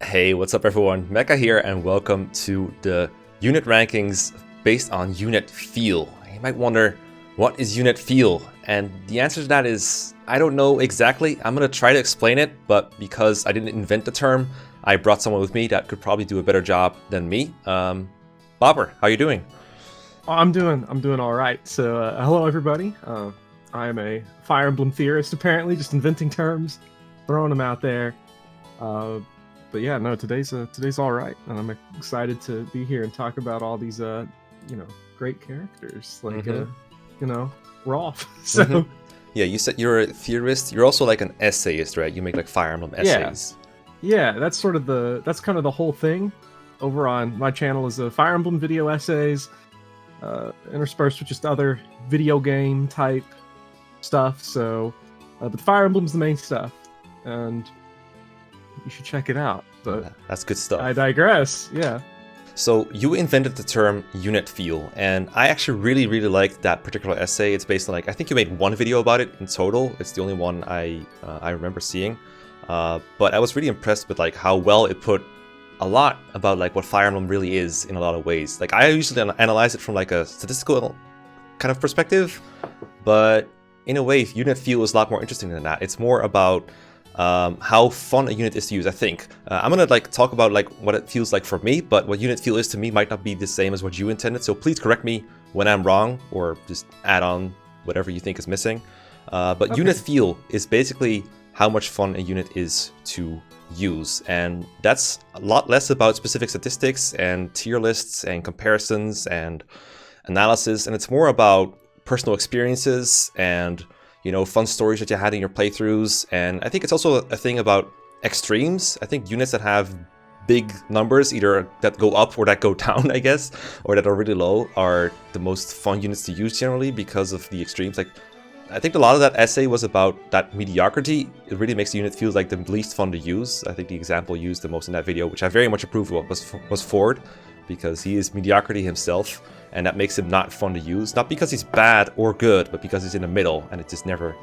Hey, what's up everyone? Mekkah here and welcome to the unit rankings based on unit feel. You might wonder, what is unit feel? And the answer to that is, I don't know exactly. I'm going to try to explain it, but because I didn't invent the term, I brought someone with me that could probably do a better job than me. Bopper, how you doing? I'm doing all right. So hello everybody. I am a Fire Emblem theorist apparently, just inventing terms, throwing them out there. But yeah, no, today's all right, and I'm excited to be here and talk about all these great characters. Like we're off. So yeah, you said you're a theorist. You're also like an essayist, right? You make like Fire Emblem essays. Yeah, that's kind of the whole thing. Over on my channel is a Fire Emblem video essays, interspersed with just other video game type stuff. So, but Fire Emblem's the main stuff, and you should check it out. But that's good stuff. I digress. Yeah. So you invented the term unit feel, and I actually really liked that particular essay. It's based on I think you made one video about it in total. It's the only one I remember seeing. But I was really impressed with how well it put a lot about what Fire Emblem really is in a lot of ways. I usually analyze it from a statistical kind of perspective, but in a way, unit feel is a lot more interesting than that. It's more about how fun a unit is to use, I think. I'm gonna talk about what it feels like for me, but what unit feel is to me might not be the same as what you intended, so please correct me when I'm wrong, or just add on whatever you think is missing. But okay. Unit feel is basically how much fun a unit is to use, and that's a lot less about specific statistics and tier lists and comparisons and analysis, and it's more about personal experiences and fun stories that you had in your playthroughs. And I think it's also a thing about extremes. I think units that have big numbers, either that go up or that go down, I guess, or that are really low, are the most fun units to use generally because of the extremes. I think a lot of that essay was about that mediocrity. It really makes the unit feel like the least fun to use. I think the example used the most in that video, which I very much approve of, was Ford, because he is mediocrity himself, and that makes him not fun to use. Not because he's bad or good, but because he's in the middle, and it just never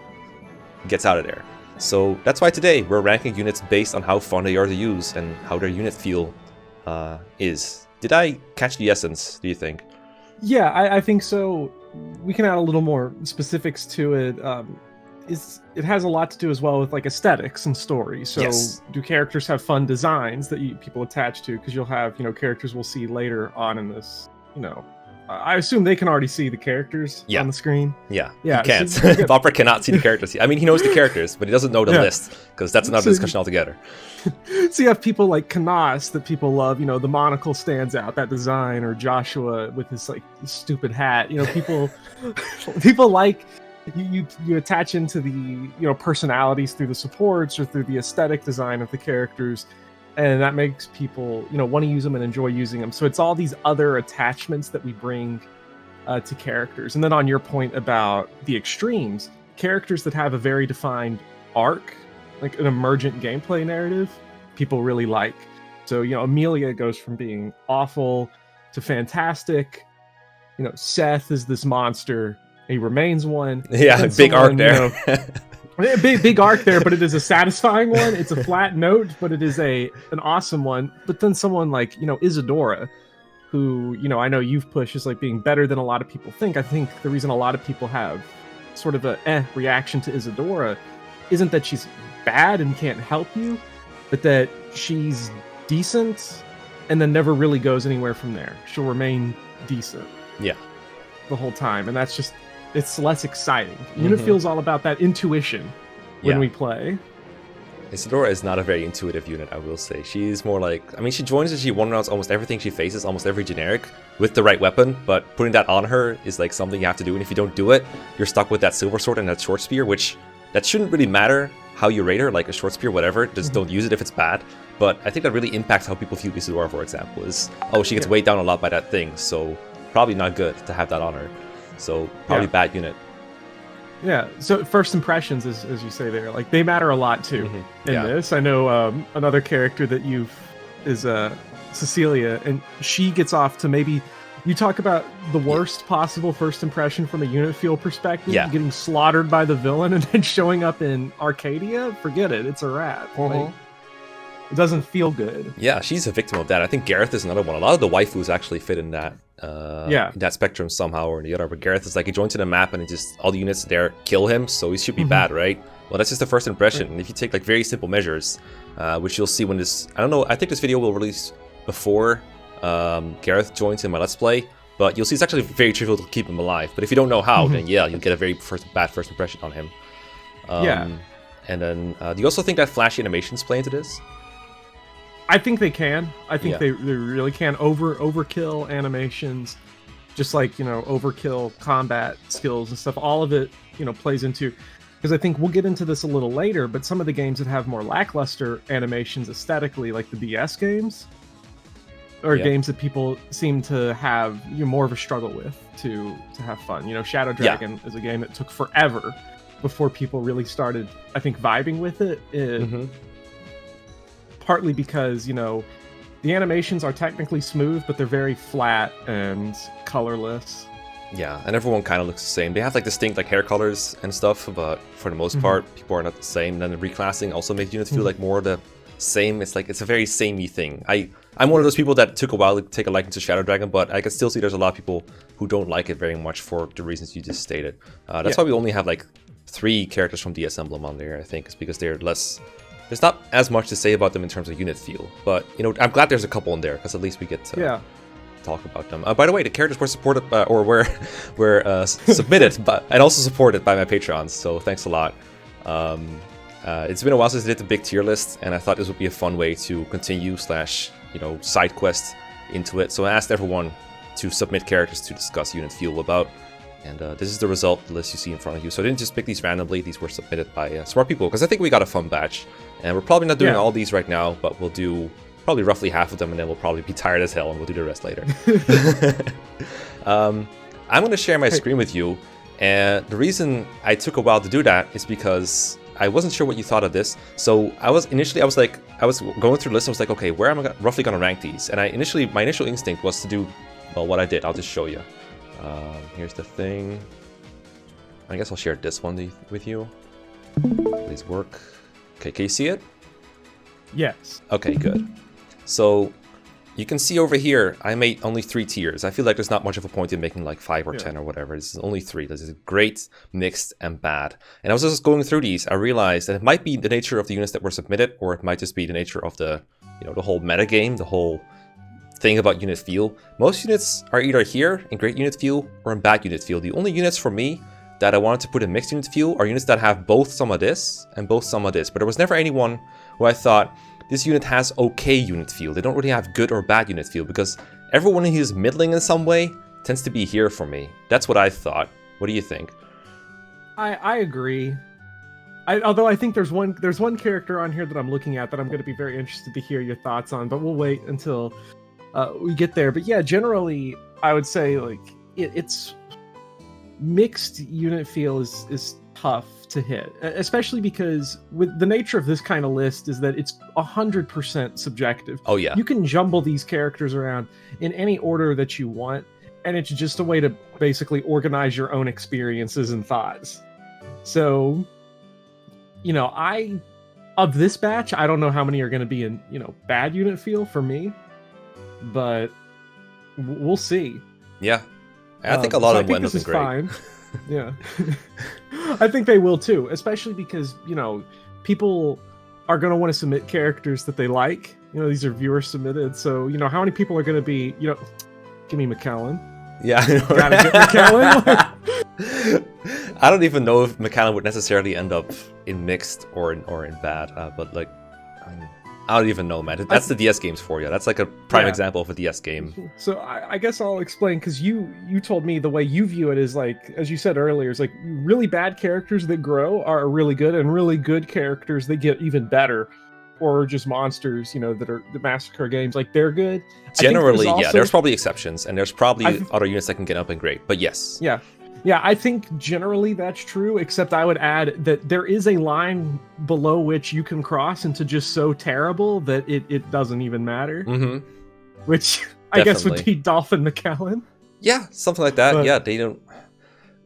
gets out of there. So that's why today we're ranking units based on how fun they are to use and how their unit feel is. Did I catch the essence, do you think? Yeah, I think so. We can add a little more specifics to it. It has a lot to do as well with aesthetics and story. So yes. Do characters have fun designs that people attach to? Because you'll have characters we'll see later on in this. I assume they can already see the characters on the screen. Yeah. He can't. So Bopper cannot see the characters. I mean, he knows the characters, but he doesn't know the list, because that's another discussion altogether. So you have people like Kanas that people love. The monocle stands out, that design, or Joshua with his stupid hat. People like you attach into the personalities through the supports or through the aesthetic design of the characters. And that makes people, want to use them and enjoy using them. So it's all these other attachments that we bring to characters. And then on your point about the extremes, characters that have a very defined arc, like an emergent gameplay narrative, people really like. So, Amelia goes from being awful to fantastic. Seth is this monster. He remains one. Yeah, big arc there. Big arc there, but it is a satisfying one. It's a flat note, but it is an awesome one. But then someone like, Isadora, who, I know you've pushed as being better than a lot of people think. I think the reason a lot of people have sort of a reaction to Isadora isn't that she's bad and can't help you, but that she's decent and then never really goes anywhere from there. She'll remain decent. Yeah. The whole time. And that's just, it's less exciting. Unit feels all about that intuition when we play. Isadora is not a very intuitive unit, I will say. She's more she joins and she one-rounds almost everything she faces, almost every generic, with the right weapon, but putting that on her is something you have to do, and if you don't do it, you're stuck with that silver sword and that short spear, which that shouldn't really matter how you rate her, a short spear, whatever, just don't use it if it's bad. But I think that really impacts how people view Isadora, for example, is, she gets weighed down a lot by that thing, so probably not good to have that on her. So probably bad unit. Yeah. So first impressions, as you say there, they matter a lot too in this. I know another character that is Cecilia, and she gets off to maybe you talk about the worst possible first impression from a unit feel perspective. Getting slaughtered by the villain and then showing up in Arcadia. Forget it. It's a wrap. It doesn't feel good. Yeah, she's a victim of that. I think Gareth is another one. A lot of the waifus actually fit in that in that spectrum somehow or the other. But Gareth is like, he joins in a map and it just all the units there kill him, so he should be bad, right? Well, that's just the first impression. And if you take like very simple measures, which you'll see when this, I don't know, I think this video will release before Gareth joins in my Let's Play, but you'll see it's actually very trivial to keep him alive. But if you don't know how, then yeah, you'll get a very bad first impression on him. And then, do you also think that flashy animations play into this? I think they can. I think they really can. Overkill animations, just like, you know, overkill combat skills and stuff. All of it, you know, plays into, because I think we'll get into this a little later, but some of the games that have more lackluster animations aesthetically, like the BS games, are games that people seem to have more of a struggle with to have fun. You know, Shadow Dragon is a game that took forever before people really started, I think, vibing with it. Partly because, you know, the animations are technically smooth, but they're very flat and colorless. Yeah, and everyone kind of looks the same. They have like distinct like hair colors and stuff, but for the most part, people are not the same. And then the reclassing also makes units feel like more the same. It's like, it's a very samey thing. I'm one of those people that took a while to take a liking to Shadow Dragon, but I can still see there's a lot of people who don't like it very much for the reasons you just stated. That's why we only have like 3 characters from DS Emblem on there, I think. It's because they're less... There's not as much to say about them in terms of unit feel, but, you know, I'm glad there's a couple in there, because at least we get to talk about them. By the way, the characters were supported, or were submitted, and also supported by my Patreons, so thanks a lot. It's been a while since I did the big tier list, and I thought this would be a fun way to continue / you know, side quest into it. So I asked everyone to submit characters to discuss unit feel about. And this is the result list you see in front of you. So I didn't just pick these randomly. These were submitted by smart people, because I think we got a fun batch. And we're probably not doing all these right now, but we'll do probably roughly half of them, and then we'll probably be tired as hell, and we'll do the rest later. I'm going to share my screen with you. And the reason I took a while to do that is because I wasn't sure what you thought of this. So I was going through the list. I was like, okay, where am I roughly going to rank these? And my initial instinct was to do, well, what I did. I'll just show you. Here's the thing. I guess I'll share this one with you. Please work. Okay, can you see it? Yes. Okay, good. So you can see over here, I made only 3 tiers. I feel like there's not much of a point in making like 5 or 10 or whatever. This is only 3. This is great, mixed, and bad. And I was just going through these. I realized that it might be the nature of the units that were submitted, or it might just be the nature of the, you know, the whole metagame, the whole thing about unit feel. Most units are either here in great unit feel or in bad unit feel. The only units for me that I wanted to put in mixed unit feel are units that have both some of this and both some of this. But there was never anyone who I thought, this unit has okay unit feel. They don't really have good or bad unit feel, because everyone who is middling in some way tends to be here for me. That's what I thought. What do you think? I agree. Although I think there's one character on here that I'm looking at that I'm going to be very interested to hear your thoughts on, but we'll wait until we get there. But yeah, generally, I would say like it's mixed unit feel is tough to hit, especially because with the nature of this kind of list is that it's 100% subjective. Oh yeah, you can jumble these characters around in any order that you want, and it's just a way to basically organize your own experiences and thoughts. So, you know, of this batch, I don't know how many are going to be in, you know, bad unit feel for me, but we'll see. Yeah, I think a lot of them end up in great. Fine. Yeah, I think they will too, especially because, you know, people are going to want to submit characters that they like. You know, these are viewer submitted, so, you know, how many people are going to be, you know, give me McKellen. Yeah, I know. Gotta get McKellen. I don't even know if McKellen would necessarily end up in mixed or in bad, but like, I don't even know, man. That's the DS games for you. That's like a prime example of a DS game. So I guess I'll explain, because you told me the way you view it is like, as you said earlier, it's like really bad characters that grow are really good, and really good characters that get even better, or just monsters, you know, that are the massacre games, like they're good. Generally, yeah, there's probably exceptions, and there's probably other units that can get up and great, but yes. Yeah, I think generally that's true, except I would add that there is a line below which you can cross into just so terrible that it doesn't even matter. Mm-hmm. Which I guess would be Dolphin McKellen. Yeah, something like that. Yeah, they don't...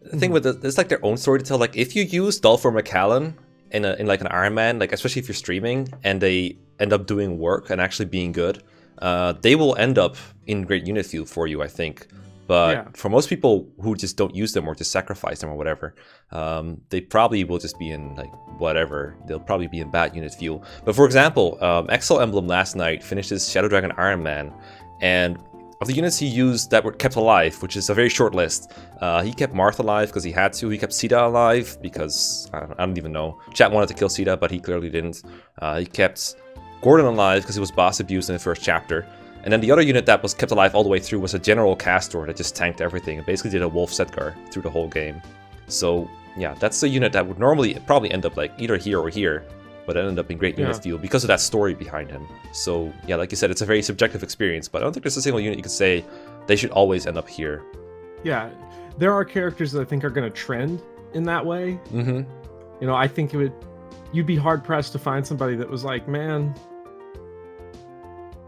The thing with it's like their own story to tell. Like, if you use Dolphin McKellen in like an Iron Man, like especially if you're streaming, and they end up doing work and actually being good, they will end up in great unit feel for you, I think. But for most people who just don't use them or just sacrifice them or whatever, they probably will just be in like whatever. They'll probably be in bad unit feel. But for example, Exile Emblem last night finished his Shadow Dragon Iron Man, and of the units he used that were kept alive, which is a very short list, he kept Martha alive because he had to. He kept Sita alive because I don't even know. Chat wanted to kill Sita, but he clearly didn't. He kept Gordon alive because he was boss abused in the first chapter. And then the other unit that was kept alive all the way through was a General Castor that just tanked everything and basically did a Wolf Setgar through the whole game. So yeah, that's the unit that would normally probably end up like either here or here, but it ended up in great unit feel because of that story behind him. So yeah, like you said, it's a very subjective experience, but I don't think there's a single unit you could say they should always end up here. Yeah, there are characters that I think are going to trend in that way. Mm-hmm. You know, I think you'd be hard pressed to find somebody that was like, man,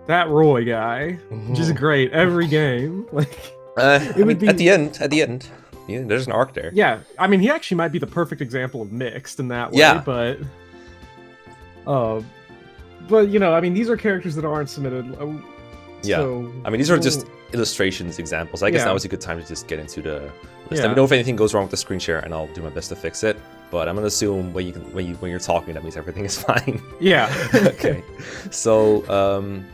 that Roy guy, just great every game. Like, it would be at the end. Yeah, there's an arc there. Yeah, I mean, he actually might be the perfect example of mixed in that way. Yeah. But you know, I mean, these are characters that aren't submitted. Yeah. So, I mean, these are just illustrations, examples. I guess now is a good time to just get into the list. Let me know if anything goes wrong with the screen share, and I'll do my best to fix it. But I'm gonna assume when you're talking, that means everything is fine. Yeah. Okay. So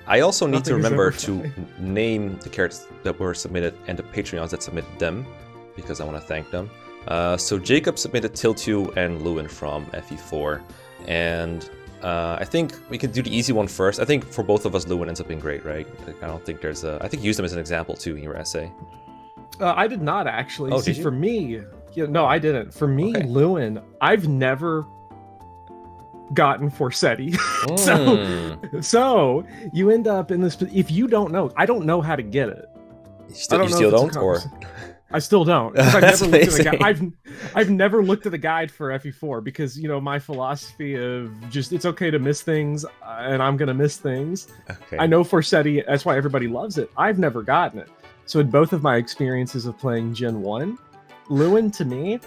I also need to remember to name the characters that were submitted and the Patreons that submitted them, because I want to thank them. So Jacob submitted Tailtiu and Lewyn from FE4, and I think we could do the easy one first. I think for both of us, Lewyn ends up being great, right? Like, I don't think there's a. I think you used them as an example too in your essay. I did not actually. Oh, See, did you? For me, no, I didn't. For me, Lewyn, I've never gotten Forsetti. So you end up in this. If you don't know, I don't know how to get it. You still don't, or I still don't. I've never looked at the guide. I've never looked at the guide for FE4 because, you know, my philosophy of just it's okay to miss things, and I'm gonna miss things. Okay. I know Forsetti, that's why everybody loves it. I've never gotten it. So in both of my experiences of playing Gen 1, Lewyn to me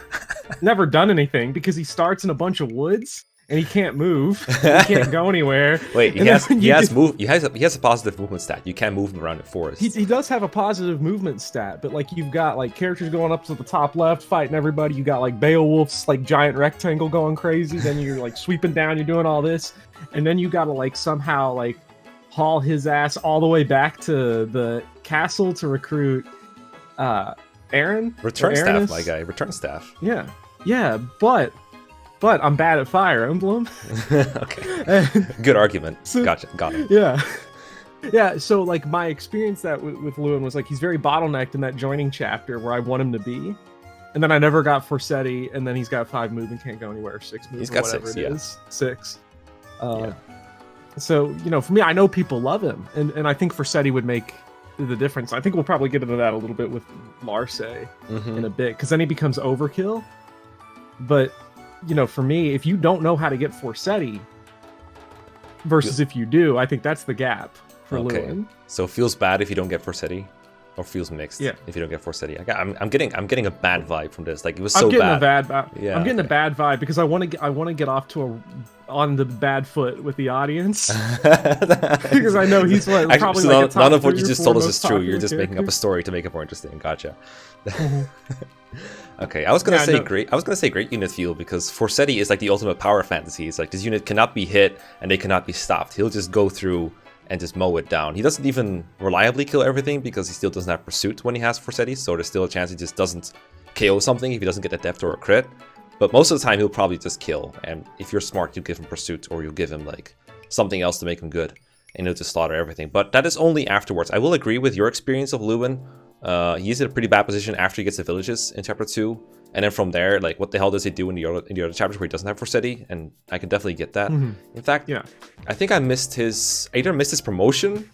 never done anything because he starts in a bunch of woods and he can't move. He can't go anywhere. Wait, he has a positive movement stat. You can't move him around the forest. He does have a positive movement stat, but like you've got like characters going up to the top left fighting everybody. You got like Beowulf's like giant rectangle going crazy. Then you're like sweeping down. You're doing all this, and then you got to like somehow like haul his ass all the way back to the castle to recruit Aaron. Return staff, my guy. Return staff. Yeah, but I'm bad at Fire Emblem. Okay. Good argument. Gotcha. Got it. Yeah. So like my experience with Lewyn was like he's very bottlenecked in that joining chapter where I want him to be, and then I never got Forsetti, and then he's got 5 move and can't go anywhere, 6 move. He's got whatever 6. It is. 6. So you know, for me, I know people love him, and I think Forsetti would make the difference. I think we'll probably get into that a little bit with Larcei in a bit, because then he becomes overkill. But you know, for me, if you don't know how to get Forsetti versus if you do, I think that's the gap for Lewyn. So it feels bad if you don't get Forsetti, or feels mixed if you don't get Forsetti. I'm getting a bad vibe from this. Like it was so bad. I'm getting a bad vibe because I want to get off to on the bad foot with the audience because I know he's probably actually, like none of what you just told us is true. You're just making up a story to make it more interesting. Gotcha. Okay, I was gonna say great unit feel because Forsetti is like the ultimate power fantasy. It's like this unit cannot be hit and they cannot be stopped. He'll just go through and just mow it down. He doesn't even reliably kill everything because he still doesn't have pursuit when he has Forsetti, so there's still a chance he just doesn't KO something if he doesn't get a deft or a crit. But most of the time he'll probably just kill, and if you're smart, you give him pursuit or you'll give him like something else to make him good, and he'll just slaughter everything. But that is only afterwards. I will agree with your experience of Lewyn. He's in a pretty bad position after he gets the villages in chapter 2, and then from there, like, what the hell does he do in the other chapters where he doesn't have Forsetti? And I can definitely get that. In fact, I think I either missed his promotion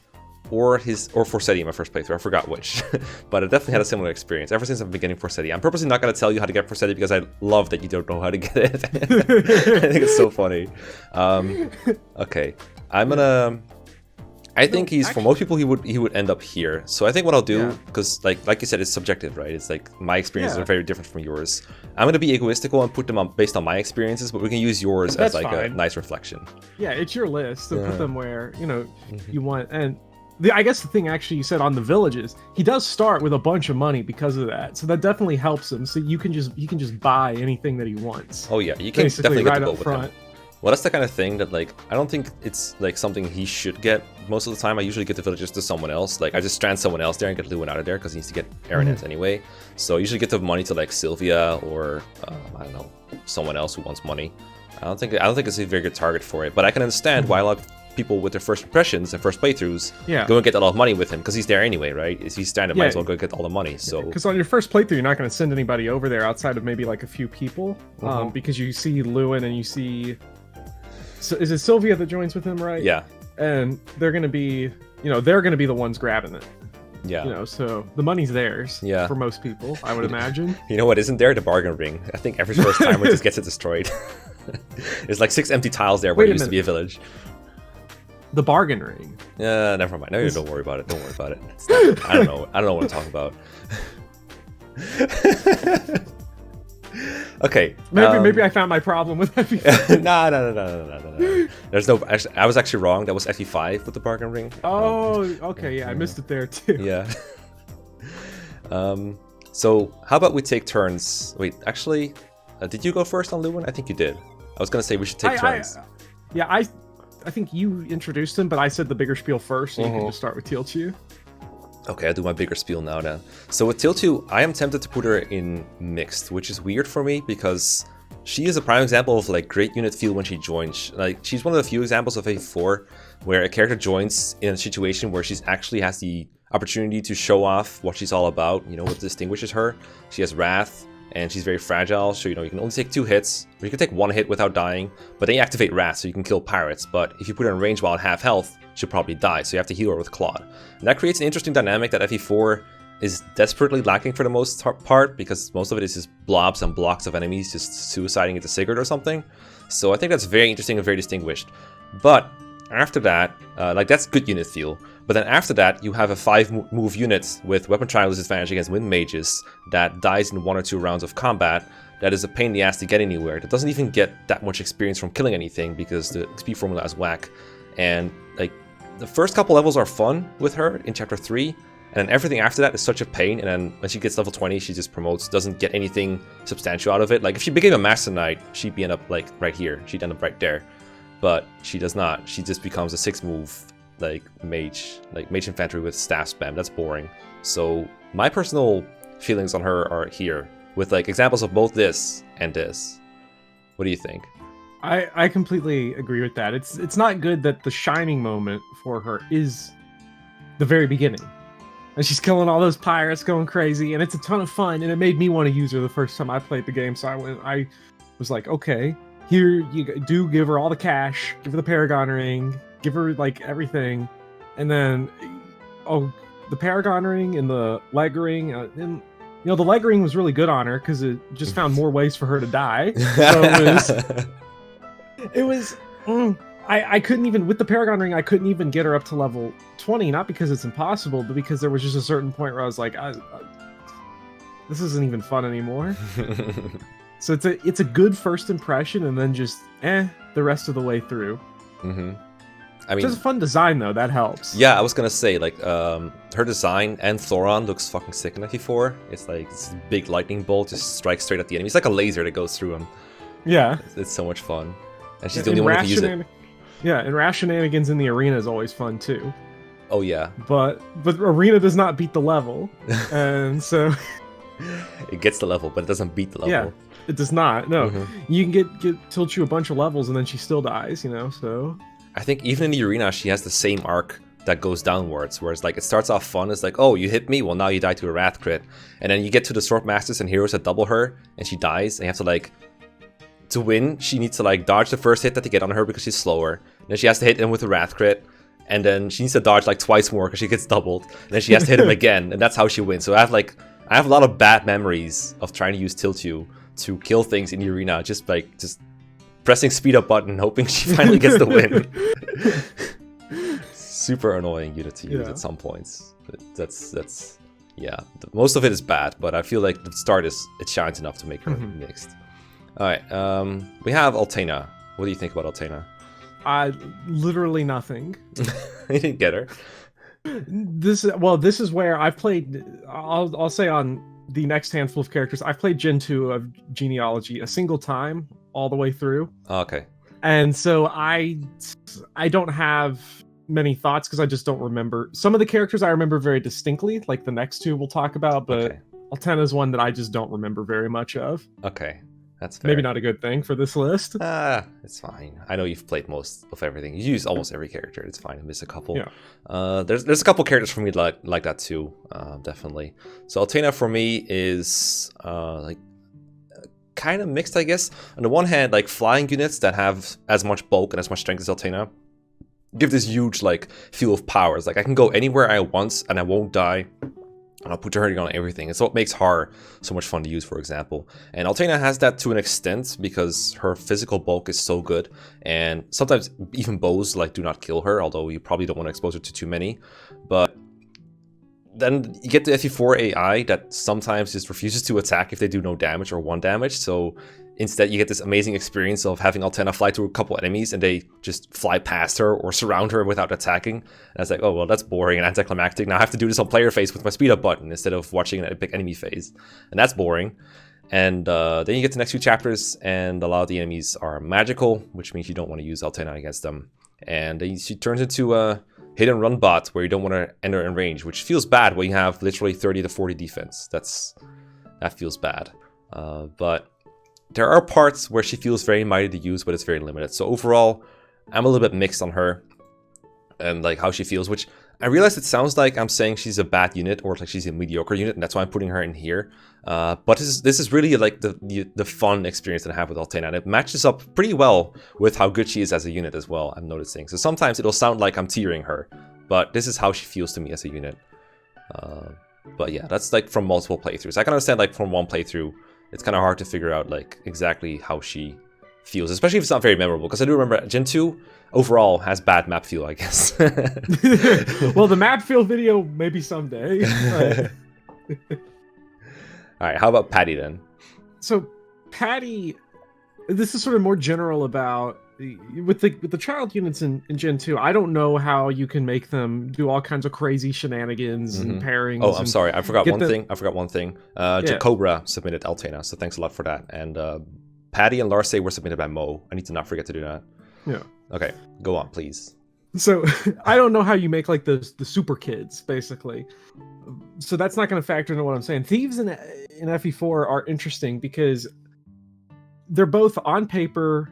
or Forsetti in my first playthrough. I forgot which, but I definitely had a similar experience ever since I've been getting Forsetti. I'm purposely not going to tell you how to get Forsetti because I love that you don't know how to get it. I think it's so funny. Okay, I'm gonna I think for most people he would end up here. So I think what I'll do, because like you said, it's subjective, right? It's like my experiences are very different from yours. I'm gonna be egoistical and put them on based on my experiences, but we can use yours as like a nice reflection. Yeah, it's your list, so put them where you want. And I guess the thing actually you said on the villages, he does start with a bunch of money because of that, so that definitely helps him. So he can just buy anything that he wants. Oh yeah, you can definitely get the gold with him. Well, that's the kind of thing that, like, I don't think it's, like, something he should get. Most of the time, I usually get the villagers to someone else. Like, I just strand someone else there and get Lewyn out of there because he needs to get Aranet anyway. So I usually get the money to, like, Sylvia or, I don't know, someone else who wants money. I don't think it's a very good target for it. But I can understand why a lot of people with their first impressions and first playthroughs go and get a lot of money with him because he's there anyway, right? If he's stranded, might as well go get all the money. So because on your first playthrough, you're not going to send anybody over there outside of maybe, like, a few people. Because you see Lewyn and you see... So is it Sylvia that joins with him, right? Yeah. And they're gonna be, they're gonna be the ones grabbing it. Yeah. So the money's theirs. Yeah. For most people, I would imagine. You know what isn't there? The bargain ring. I think every first timer just gets it destroyed. There's like 6 empty tiles there where it used to be a village. The bargain ring. Yeah, never mind. No, don't worry about it. Don't worry about it. I don't know. I don't know what I'm talking about. Okay. Maybe I found my problem with FE5. No. There's no. Actually, I was actually wrong. That was FE5 with the bargain ring. Oh, okay. Yeah, I missed it there too. Yeah. So how about we take turns? Wait, actually, did you go first on Lewyn? I think you did. I was gonna say we should take turns. I think you introduced him, but I said the bigger spiel first, so you can just start with Tailtiu. Okay, I'll do my bigger spiel now then. So with Tailtiu, I am tempted to put her in mixed, which is weird for me because she is a prime example of like great unit feel when she joins. Like she's one of the few examples of FE4 where a character joins in a situation where she's actually has the opportunity to show off what she's all about, what distinguishes her. She has Wrath, and she's very fragile, so you can only take 2 hits, or you can take 1 hit without dying, but then you activate Wrath, so you can kill pirates, but if you put her in range while at half health, she'll probably die, so you have to heal her with Claude. And that creates an interesting dynamic that FE4 is desperately lacking for the most part, because most of it is just blobs and blocks of enemies just suiciding into Sigurd or something. So I think that's very interesting and very distinguished. But after that, that's good unit feel. But then after that, you have a 5-move unit with weapon triangle disadvantage against wind mages that dies in 1 or 2 rounds of combat. That is a pain in the ass to get anywhere. That doesn't even get that much experience from killing anything because the XP formula is whack. And like the first couple levels are fun with her in chapter 3, and then everything after that is such a pain. And then when she gets level 20, she just promotes, doesn't get anything substantial out of it. Like if she became a Master Knight, she'd end up like right here. She'd end up right there. But she does not. She just becomes a 6-move mage infantry with staff spam. That's boring. So my personal feelings on her are here with like examples of both this and this. What do you think? I completely agree with that. It's not good that the shining moment for her is the very beginning. And she's killing all those pirates, going crazy, and it's a ton of fun, and it made me want to use her the first time I played the game, so I was like, okay, here you do give her all the cash, give her the Paragon ring, give her like everything, and then the Paragon ring and the leg ring, and the leg ring was really good on her because it just found more ways for her to die. So it was I couldn't even, with the Paragon ring, I couldn't even get her up to level 20, not because it's impossible, but because there was just a certain point where I was like, this isn't even fun anymore. So it's a good first impression, and then just the rest of the way through. Mm-hmm. I mean, it's just a fun design though. That helps. Yeah, I was gonna say like her design and Thoron looks fucking sick in FE4. It's like this big lightning bolt just strikes straight at the enemy. It's like a laser that goes through them. Yeah, it's so much fun, and she's the only one who can use it. Yeah, and Rash shenanigans in the arena is always fun too. Oh yeah, but arena does not beat the level, and so it gets the level, but it doesn't beat the level. Yeah, it does not. No, you can get Tailtiu a bunch of levels, and then she still dies. So. I think even in the arena, she has the same arc that goes downwards, whereas like it starts off fun. It's like, oh, you hit me, well now you die to a Wrath crit, and then you get to the Sword Masters and Heroes that double her, and she dies, and you have to like. To win, she needs to like dodge the first hit that they get on her because she's slower. And then she has to hit him with a Wrath crit, and then she needs to dodge like twice more because she gets doubled. And then she has to hit him again, and that's how she wins. So I have a lot of bad memories of trying to use Tailtiu to kill things in the arena, just pressing speed up button, hoping she finally gets the win. super annoying unit to use Yeah. at some points. But that's yeah. Most of it is bad, but I feel like the start it shines enough to make her mixed. All right, we have Altena. What do you think about Altena? Literally nothing. You didn't get her. This is where I've played. I'll say on the next handful of characters, I've played Gen 2 of Genealogy a single time all the way through. Okay. And so I don't have many thoughts because I just don't remember. Some of the characters I remember very distinctly, like the next two we'll talk about, but Okay. Altena is one that I just don't remember very much of. Okay. That's fair. Maybe not a good thing for this list. It's fine. I know you've played most of everything. You use almost every character. It's fine to miss a couple. Yeah. There's a couple characters for me like that too. Definitely. So Altena for me is like kind of mixed, I guess. On the one hand, like flying units that have as much bulk and as much strength as Altena give this huge like feel of powers. Like I can go anywhere I want and I won't die. And I'll put your hurting on everything. And so it makes her so much fun to use, for example. And Altena has that to an extent because her physical bulk is so good. And sometimes even bows like do not kill her, although you probably don't want to expose her to too many. But then you get the FE4 AI that sometimes just refuses to attack if they do no damage or 1 damage. So instead you get this amazing experience of having Altena fly to a couple enemies and they just fly past her or surround her without attacking. And it's like, oh, well, that's boring and anticlimactic. Now I have to do this on player phase with my speed up button instead of watching an epic enemy phase. And that's boring. And then you get to the next few chapters and a lot of the enemies are magical, which means you don't want to use Altena against them. And then she turns into a hit and run bot where you don't want to enter in range, which feels bad when you have literally 30 to 40 defense. That feels bad. But there are parts where she feels very mighty to use, but it's very limited. So overall, I'm a little bit mixed on her and like how she feels, which I realize it sounds like I'm saying she's a bad unit or like she's a mediocre unit, and that's why I'm putting her in here. But this is really like the fun experience that I have with Altena, and it matches up pretty well with how good she is as a unit as well, I'm noticing. So sometimes it'll sound like I'm tearing her, but this is how she feels to me as a unit. But yeah, that's like from multiple playthroughs. I can understand like from one playthrough, it's kind of hard to figure out like exactly how she feels, especially if it's not very memorable. Because I do remember Gen 2 overall has bad map feel, I guess. Well, the map feel video maybe someday. All right, how about Patty then? So Patty, this is sort of more general about with the child units in Gen 2. I don't know how you can make them do all kinds of crazy shenanigans and pairings. Oh, I'm sorry, I forgot one thing. Yeah. Cobra submitted Altena, so thanks a lot for that. And Patty and Larcei were submitted by Mo. I need to not forget to do that. Yeah. Okay, go on, please. So I don't know how you make like the super kids, basically. So that's not going to factor into what I'm saying. Thieves in FE4 are interesting because they're both on paper.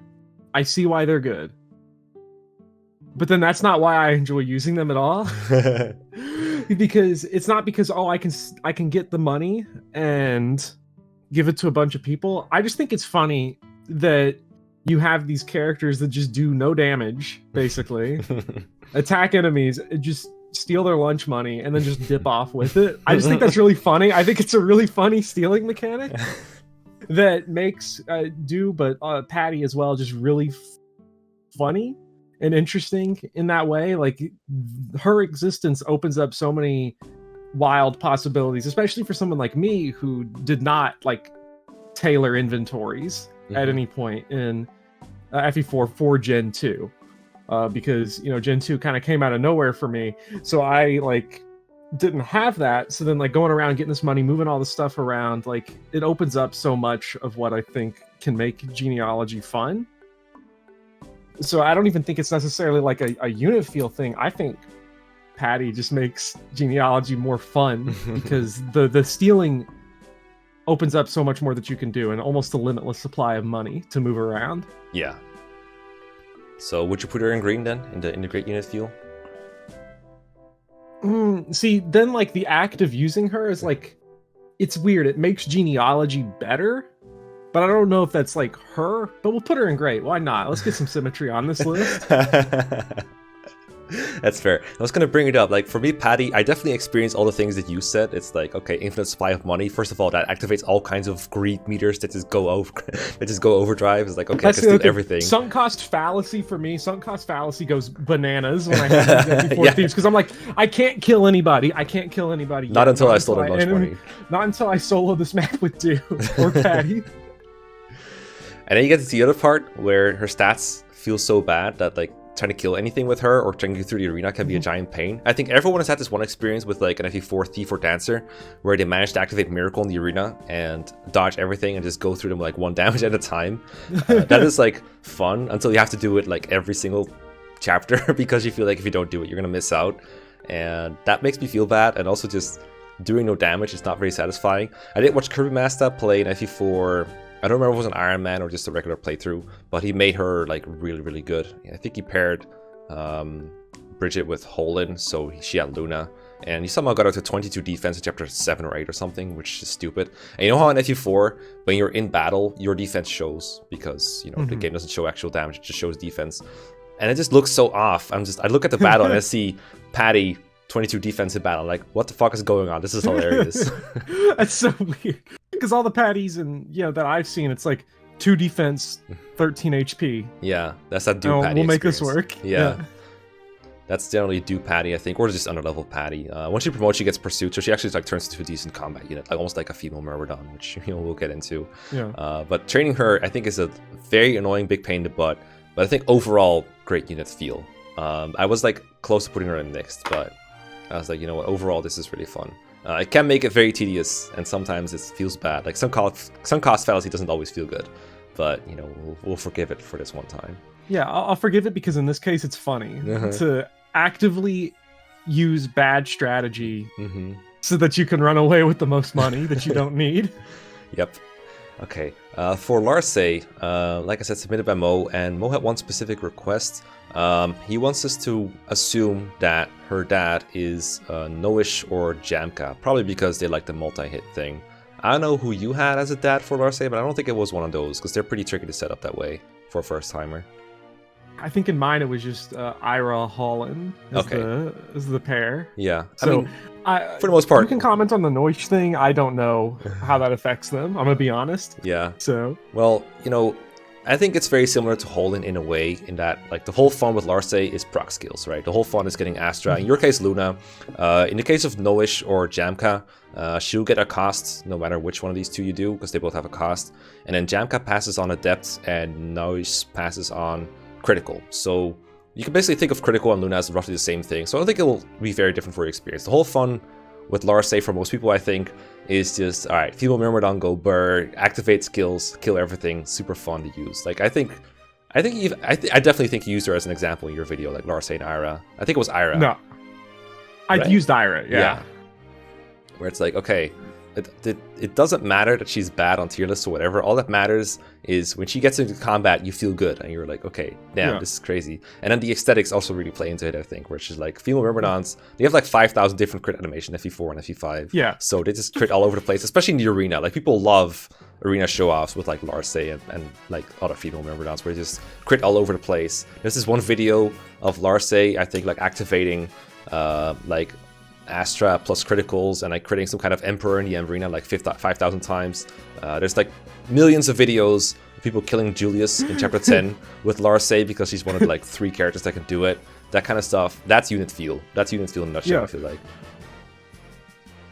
I see why they're good, but then that's not why I enjoy using them at all. Because it's not because I can get the money and give it to a bunch of people. I just think it's funny that you have these characters that just do no damage, basically, attack enemies, just steal their lunch money, and then just dip off with it. I just think that's really funny. I think it's a really funny stealing mechanic that makes Patty as well just really funny and interesting in that way. Like her existence opens up so many wild possibilities, especially for someone like me who did not like tailor inventories at any point in FE4 for Gen 2, because Gen 2 kind of came out of nowhere for me, so I like didn't have that. So then like going around getting this money, moving all this stuff around, like it opens up so much of what I think can make genealogy fun. So I don't even think it's necessarily like a unit feel thing. I think Patty just makes genealogy more fun because the stealing opens up so much more that you can do and almost a limitless supply of money to move around. Yeah. So would you put her in green then, in the great unit feel? See, then like the act of using her is like, it's weird. It makes genealogy better, but I don't know if that's like her. But we'll put her in great. Why not? Let's get some symmetry on this list. That's fair. I was gonna bring it up. Like for me, Patty, I definitely experienced all the things that you said. It's like, okay, infinite supply of money. First of all, that activates all kinds of greed meters that just go over, that just go overdrive. It's like, okay, I can do everything. Sunk cost fallacy for me. Sunk cost fallacy goes bananas when I have these FE4 thieves because I'm like, I can't kill anybody. I can't kill anybody. Not until I stole the lunch money. Not until I solo this map with Dew or Patty. And then you get to the other part where her stats feel so bad that like trying to kill anything with her or trying to get through the arena can be a giant pain. I think everyone has had this one experience with like an FE4 thief or dancer where they manage to activate Miracle in the arena and dodge everything and just go through them like 1 damage at a time. That is like fun until you have to do it like every single chapter because you feel like if you don't do it, you're gonna miss out. And that makes me feel bad, and also just doing no damage is not very satisfying. I did watch Kirby Master play in FE4. I don't remember if it was an Iron Man or just a regular playthrough, but he made her like really, really good. I think he paired Bridget with Holin, so she had Luna, and he somehow got her to 22 defense in chapter 7 or 8 or something, which is stupid. And you know how in FE4, when you're in battle, your defense shows because you know the game doesn't show actual damage; it just shows defense, and it just looks so off. I look at the battle and I see Patty 22 defense in battle. I'm like, what the fuck is going on? This is hilarious. That's so weird. Because all the patties and that I've seen, it's like 2 defense, 13 HP. Yeah, that's that Dew Patty. We'll make experience. this work. Yeah. That's generally Dew Patty, I think, or just underlevel Patty. Once she promotes, she gets pursued, so she actually like turns into a decent combat unit, like almost like a female Myrmidon, which we'll get into. Yeah. But training her, I think, is a very annoying big pain in the butt. But I think overall, great unit feel. I was like close to putting her in mixed, but I was like, you know what? Overall, this is really fun. It can make it very tedious, and sometimes it feels bad. Like some cost fallacy doesn't always feel good, but we'll forgive it for this one time. Yeah, I'll forgive it because in this case, it's funny to actively use bad strategy so that you can run away with the most money that you don't need. Yep. Okay. For Larcei, like I said, submitted by Mo, and Mo had one specific request. He wants us to assume that her dad is Noish or Jamka, probably because they like the multi-hit thing. I don't know who you had as a dad for Larcei, but I don't think it was one of those, because they're pretty tricky to set up that way for a first-timer. I think in mine it was just Ira Holland as the pair. Yeah, so for the most part, you can comment on the Noish thing. I don't know how that affects them. I'm gonna be honest. Yeah. So well, I think it's very similar to Holin in a way, in that like the whole fun with Larcei is proc skills, right? The whole fun is getting Astra. In your case, Luna. In the case of Noish or Jamka, she'll get a cost no matter which one of these two you do, because they both have a cost. And then Jamka passes on Adept, and Noish passes on Critical. So you can basically think of Critical and Luna as roughly the same thing. So I don't think it will be very different for your experience. The whole fun with Larcei for most people, I think, is just, alright, female Myrmidon, go burr, activate skills, kill everything, super fun to use. Like, I definitely think you used her as an example in your video, like Larcei and Ira. I think it was Ira. No. I right? used Ira, yeah. Where it's like, okay, it doesn't matter that she's bad on tier lists or whatever. All that matters is when she gets into combat, you feel good, and you're like, okay, damn, this is crazy. And then the aesthetics also really play into it, I think, where she's like, female Myrmidons, they have like 5,000 different crit animation, FE4 and FE5. Yeah. So they just crit all over the place, especially in the arena. Like, people love arena show-offs with like Larcei and like other female Myrmidons, where they just crit all over the place. There's this one video of Larcei, I think, like activating like Astra plus criticals and like critting some kind of Emperor in the arena like 5,000 times. There's like millions of videos of people killing Julius in chapter 10 with Larcei because she's one of the like 3 characters that can do it. That kind of stuff. That's unit feel. That's unit feel in a nutshell, I feel like.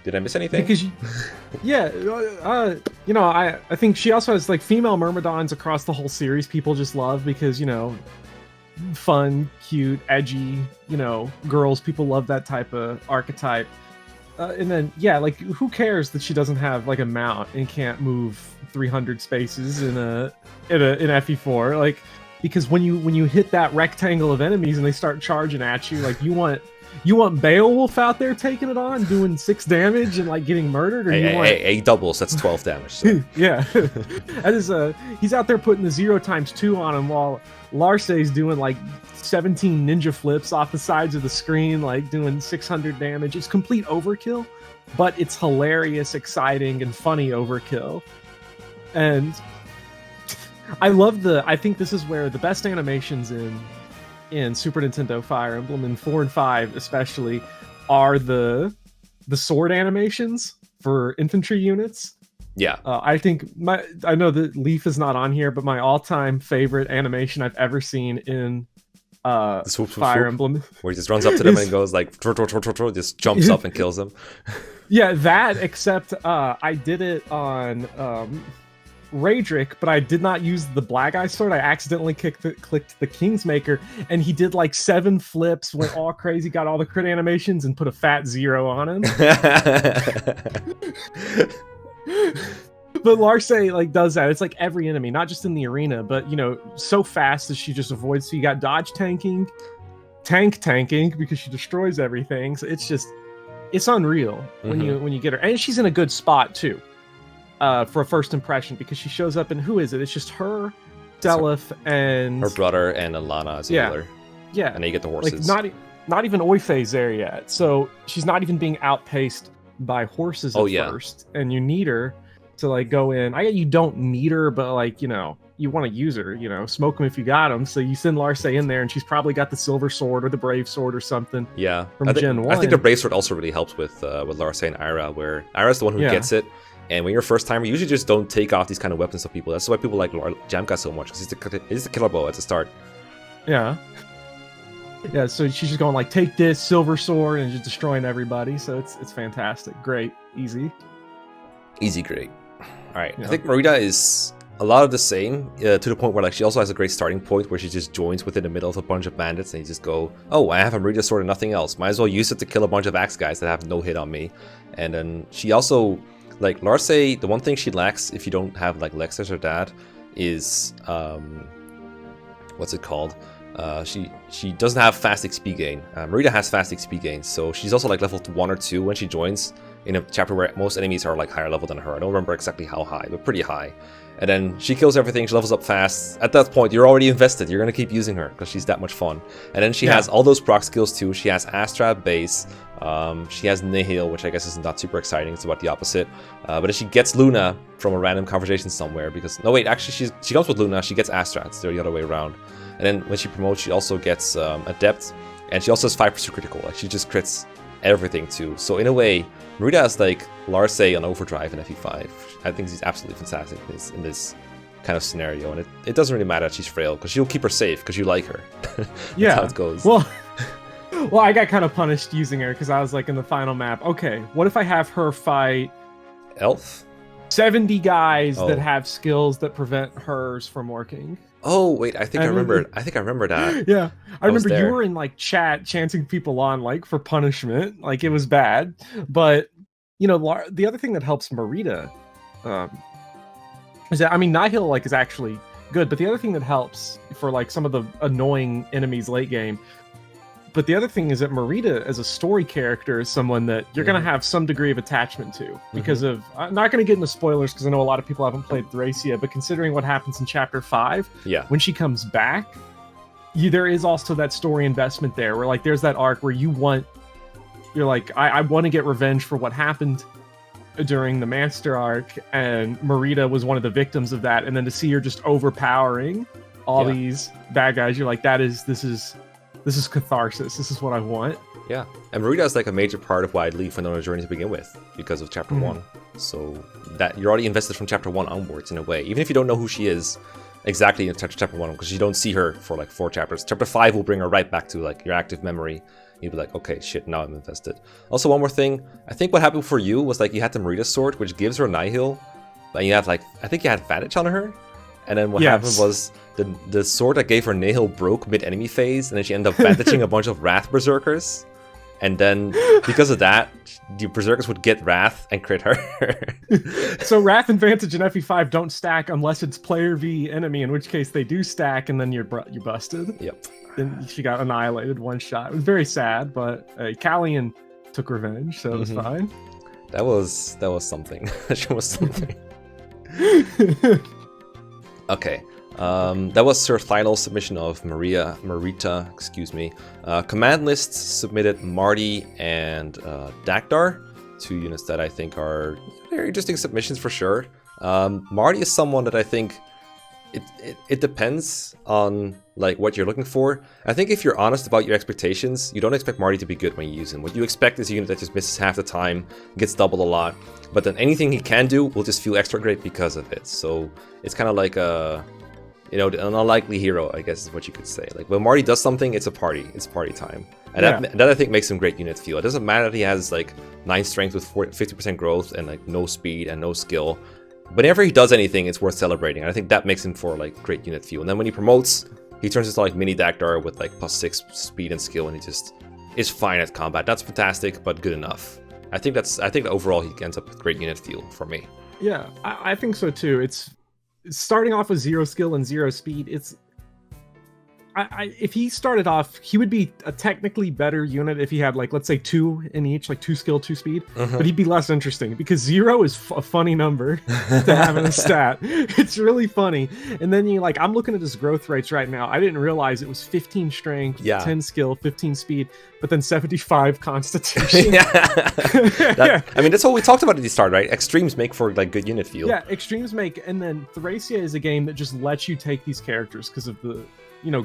Did I miss anything? Because I think she also has like female Myrmidons across the whole series. People just love because fun, cute, edgy, girls. People love that type of archetype. And then, like, who cares that she doesn't have like a mount and can't move 300 spaces in FE4? Like, because when you hit that rectangle of enemies and they start charging at you, like, you want Beowulf out there taking it on, doing 6 damage and like getting murdered, or he doubles. That's 12 damage. So. Yeah, that is he's out there putting the 0 times 2 on him while Larcei's doing like 17 ninja flips off the sides of the screen, like doing 600 damage. It's complete overkill, but it's hilarious, exciting, and funny overkill. And I think this is where the best animations in in Super Nintendo Fire Emblem, in 4 and 5 especially, are the sword animations for infantry units. Yeah. I think I know that Leaf is not on here, but my all-time favorite animation I've ever seen in The swoop, swoop, Fire swoop, Emblem, where he just runs up to them and goes like, just jumps up and kills them. yeah, that. Except I did it on Raedric, but I did not use the Black Eye sword. I accidentally clicked the Kingsmaker, and he did like 7 flips, went all crazy, got all the crit animations, and put a fat 0 on him. But Larcei like does that. It's like every enemy, not just in the arena, but so fast that she just avoids. So you got dodge tanking because she destroys everything. So it's unreal when you get her, and she's in a good spot too. For a first impression, because she shows up, and who is it? It's just her, Delith, and her brother, and Alana as a healer. Yeah, and then you get the horses. Like not even Oifei's there yet, so she's not even being outpaced by horses at first, and you need her to like go in. You don't need her, but like you want to use her. Smoke them if you got them. So you send Larcei in there, and she's probably got the silver sword or the brave sword or something. Yeah, from Gen 1. I think the brave sword also really helps with Larcei and Ira, where Ira's the one who gets it. And when you're a first timer, you usually just don't take off these kind of weapons of people. That's why people like Jamka so much, because he's the killer bow at the start. Yeah. Yeah, so she's just going like, take this silver sword, and just destroying everybody. So it's fantastic. Great. Easy. Easy, great. Alright, I think Mareeta is a lot of the same, to the point where like she also has a great starting point where she just joins within the middle of a bunch of bandits, and you just go, oh, I have a Mareeta sword and nothing else. Might as well use it to kill a bunch of axe guys that have no hit on me. And then she also... Like, Larcei, the one thing she lacks if you don't have, like, Lex as her dad is, what's it called? She doesn't have fast XP gain. Mareeta has fast XP gain, so she's also, like, level 1 or 2 when she joins in a chapter where most enemies are, like, higher level than her. I don't remember exactly how high, but pretty high. And then she kills everything, she levels up fast. At that point, you're already invested. You're going to keep using her because she's that much fun. And then she has all those proc skills, too. She has Astra base. She has Nihil, which I guess is not super exciting. It's about the opposite. But then she gets Luna from a random conversation somewhere. Because no, wait, actually, she comes with Luna. She gets Astra. It's the other way around. And then when she promotes, she also gets Adept. And she also has 5% critical. Like, she just crits everything, too. So, in a way, Mareeta is like Larcei on overdrive in FE5. I think she's absolutely fantastic in this kind of scenario. And it doesn't really matter that she's frail, because you'll keep her safe, because you like her. That's how it goes. Well, I got kind of punished using her because I was like in the final map. Okay, what if I have her fight Elf? 70 guys that have skills that prevent hers from working? Oh wait, I think I remember that. Yeah, I remember you were in like chat chanting people on like for punishment. Like it was bad, but the other thing that helps Mareeta is that Nihil like is actually good, but the other thing that helps for like some of the annoying enemies late game. But the other thing is that Mareeta, as a story character, is someone that you're going to have some degree of attachment to because of... I'm not going to get into spoilers because I know a lot of people haven't played Thracia, but considering what happens in Chapter 5, when she comes back, there is also that story investment there where, like, there's that arc where you're like, I want to get revenge for what happened during the Master arc, and Mareeta was one of the victims of that, and then to see her just overpowering all these bad guys, you're like, this is catharsis. This is what I want. Yeah, and Mareeta is like a major part of why I'd leave on a journey to begin with, because of Chapter 1. So that you're already invested from Chapter 1 onwards in a way, even if you don't know who she is exactly in Chapter 1, because you don't see her for like 4 chapters. Chapter 5 will bring her right back to like your active memory. You'll be like, okay, shit, now I'm invested. Also, one more thing. I think what happened for you was like you had the Mareeta sword, which gives her Nihil, and you have like, I think you had advantage on her. And then what happened was the sword that gave her Nihil broke mid-enemy phase, and then she ended up bandaging a bunch of Wrath Berserkers. And then, because of that, the Berserkers would get Wrath and crit her. So Wrath and Vantage and FE5 don't stack unless it's player v enemy, in which case they do stack, and then you're busted. Yep. Then she got annihilated one shot. It was very sad, but Callian took revenge, so it was fine. That was something. That was something. Okay, that was her final submission of Mareeta, excuse me. Command lists submitted Marty and Dagdar, 2 units that I think are very interesting submissions for sure. Marty is someone that I think it depends on like what you're looking for. I think if you're honest about your expectations, you don't expect Marty to be good when you use him. What you expect is a unit that just misses half the time, gets doubled a lot, but then anything he can do will just feel extra great because of it. So it's kind of like a, you know, an unlikely hero, I guess is what you could say. Like when Marty does something, it's a party. It's party time. And that I think makes him great unit feel. It doesn't matter that he has like 9 strength with 50% growth and like no speed and no skill. Whenever he does anything, it's worth celebrating. And I think that makes him for like great unit feel. And then when he promotes, he turns into like mini Dagdar with like +6 speed and skill, and he just is fine at combat. That's fantastic, but good enough. I think overall he ends up with great unit feel for me. Yeah, I think so too. It's starting off with 0 skill and 0 speed. It's if he started off, he would be a technically better unit if he had like, let's say 2 in each, like 2 skill, 2 speed, but he'd be less interesting because 0 is a funny number to have in a stat. It's really funny. And then I'm looking at his growth rates right now. I didn't realize it was 15 strength, 10 skill, 15 speed, but then 75 constitution. I mean, that's what we talked about at the start, right? Extremes make for like good unit feel. Yeah, extremes make, and then Thracia is a game that just lets you take these characters because of the,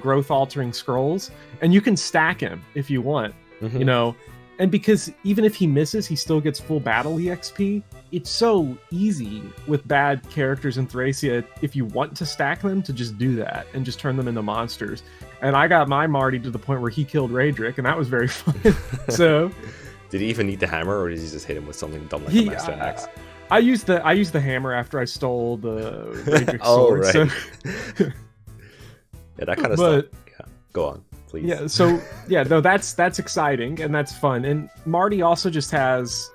growth altering scrolls, and you can stack him if you want, and because even if he misses, he still gets full battle EXP. It's so easy with bad characters in Thracia, if you want to stack them, to just do that and just turn them into monsters. And I got my Marty to the point where he killed Raedric, and that was very fun. So did he even need the hammer, or did he just hit him with something dumb like a Master Axe? I used the hammer after I stole the Raedric sword. Right. So yeah, that kind of stuff. Yeah, go on, please. Yeah, so that's exciting and that's fun. And Marty also just has,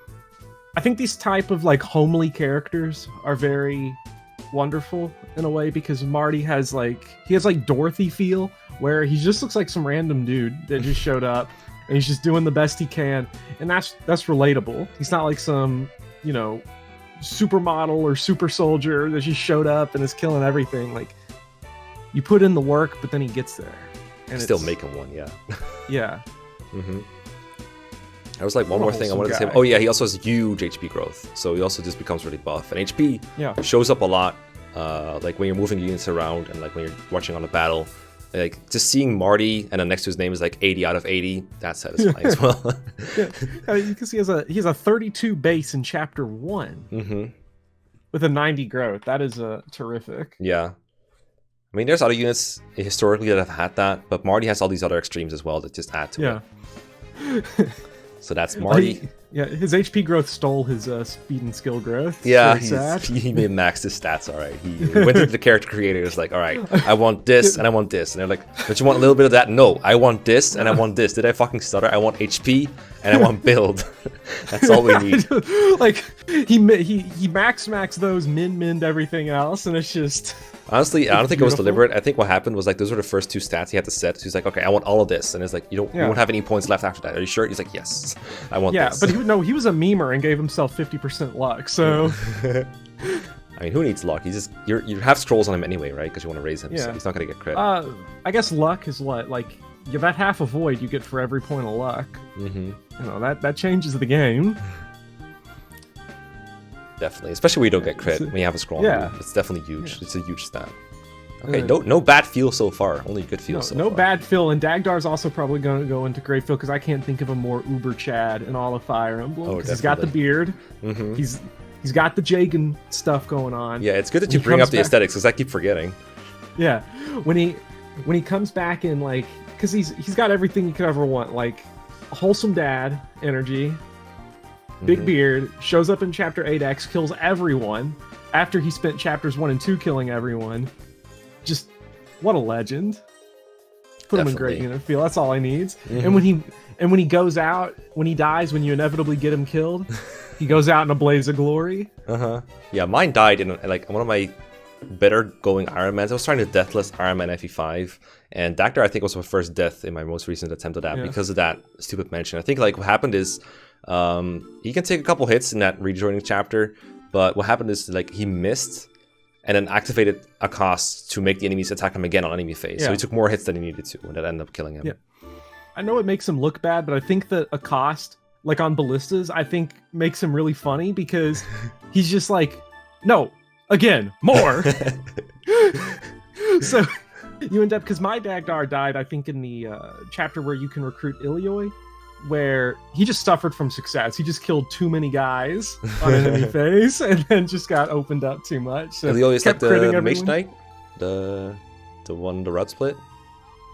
I think these type of like homely characters are very wonderful in a way, because Marty has like Dorothy feel, where he just looks like some random dude that just showed up and he's just doing the best he can, and that's relatable. He's not like some supermodel or super soldier that just showed up and is killing everything. Like, you put in the work, but then he gets there. And still make him one, yeah. Yeah. There was like one more thing I wanted to say. Oh yeah, he also has huge HP growth, so he also just becomes really buff. And HP shows up a lot, like when you're moving units around and like when you're watching on a battle. Like just seeing Marty and then next to his name is like 80 out of 80. That's satisfying as well. You can see he has a 32 base in Chapter 1 with a 90 growth. That is terrific. Yeah. I mean, there's other units historically that have had that, but Marty has all these other extremes as well that just add to it. So that's Marty. His HP growth stole his speed and skill growth. Yeah, he made max his stats, all right. He went to the character creator and was like, all right, I want this and I want this. And they're like, but you want a little bit of that? No, I want this and I want this. Did I fucking stutter? I want HP and I want build. That's all we need. Like, he max those, min everything else, and it's just... Honestly, I don't think it was deliberate. I think what happened was like those were the first 2 stats he had to set. So he's like, okay, I want all of this, and it's like you won't have any points left after that. Are you sure? He's like, yes, I want this. Yeah, but he was a memer and gave himself 50% luck. So I mean, who needs luck? He's just you have scrolls on him anyway, right? Because you want to raise him. Yeah. So he's not gonna get credit. I guess luck is what, like, that half a void you get for every point of luck. That changes the game. Definitely, especially when you don't get crit when you have a scroll. Yeah, it's definitely huge. It's a huge stat. Okay, no bad feel so far. Only good feel so far. No bad feel, and Dagdar's also probably going to go into great feel because I can't think of a more uber Chad in all of Fire Emblem. Because he's got the beard. He's got the Jagan stuff going on. Yeah, it's good that you bring up the aesthetics because I keep forgetting. Yeah, when he comes back in, like, because he's got everything you could ever want, like a wholesome dad energy. Big beard, shows up in Chapter 8X, kills everyone after he spent Chapters 1 and 2 killing everyone. Just, what a legend. Put him in great unit feel, that's all he needs. And when he goes out, when he dies, when you inevitably get him killed, he goes out in a blaze of glory. Yeah, mine died in like one of my better going Ironmans. I was trying to deathless Ironman FE5, and Dagdar I think was my first death in my most recent attempt at that because of that stupid mention. I think like what happened is he can take a couple hits in that rejoining chapter, but what happened is like he missed and then activated a cost to make the enemies attack him again on enemy phase. So he took more hits than he needed to, and that ended up killing him. Yeah, I know it makes him look bad, but I think that a cost like on ballistas, I think makes him really funny because he's just like, no, again, more. So you end up, because my Dagdar died, I think, in the chapter where you can recruit Ilioi, where he just suffered from success. He just killed too many guys on enemy phase, and then just got opened up too much. So Ilioi is like kept critting the everyone. Mage Knight, the one, the route split.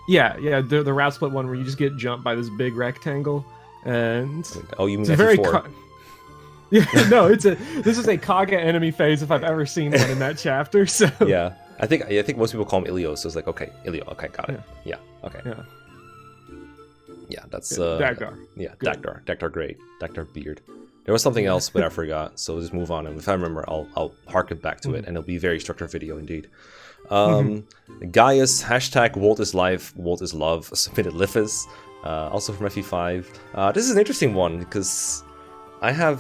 Yeah, the route split one where you just get jumped by this big rectangle, and Oh, you mean it's a very FE4? yeah, no, this is a Kaga enemy phase if I've ever seen one in that chapter. So Yeah, I think most people call him Ilio, so it's like, okay, Ilio, okay, got it. Yeah, okay. Yeah. Yeah, that's Dagdar. Yeah, Good. Dagdar, great. Dagdar beard. There was something else, but I forgot. So we'll just move on, and if I remember, I'll harken back to it, and it'll be a very structured video indeed. Gaius # Walt is life, Walt is love. Submitted Lifis, also from FE5. This is an interesting one because I have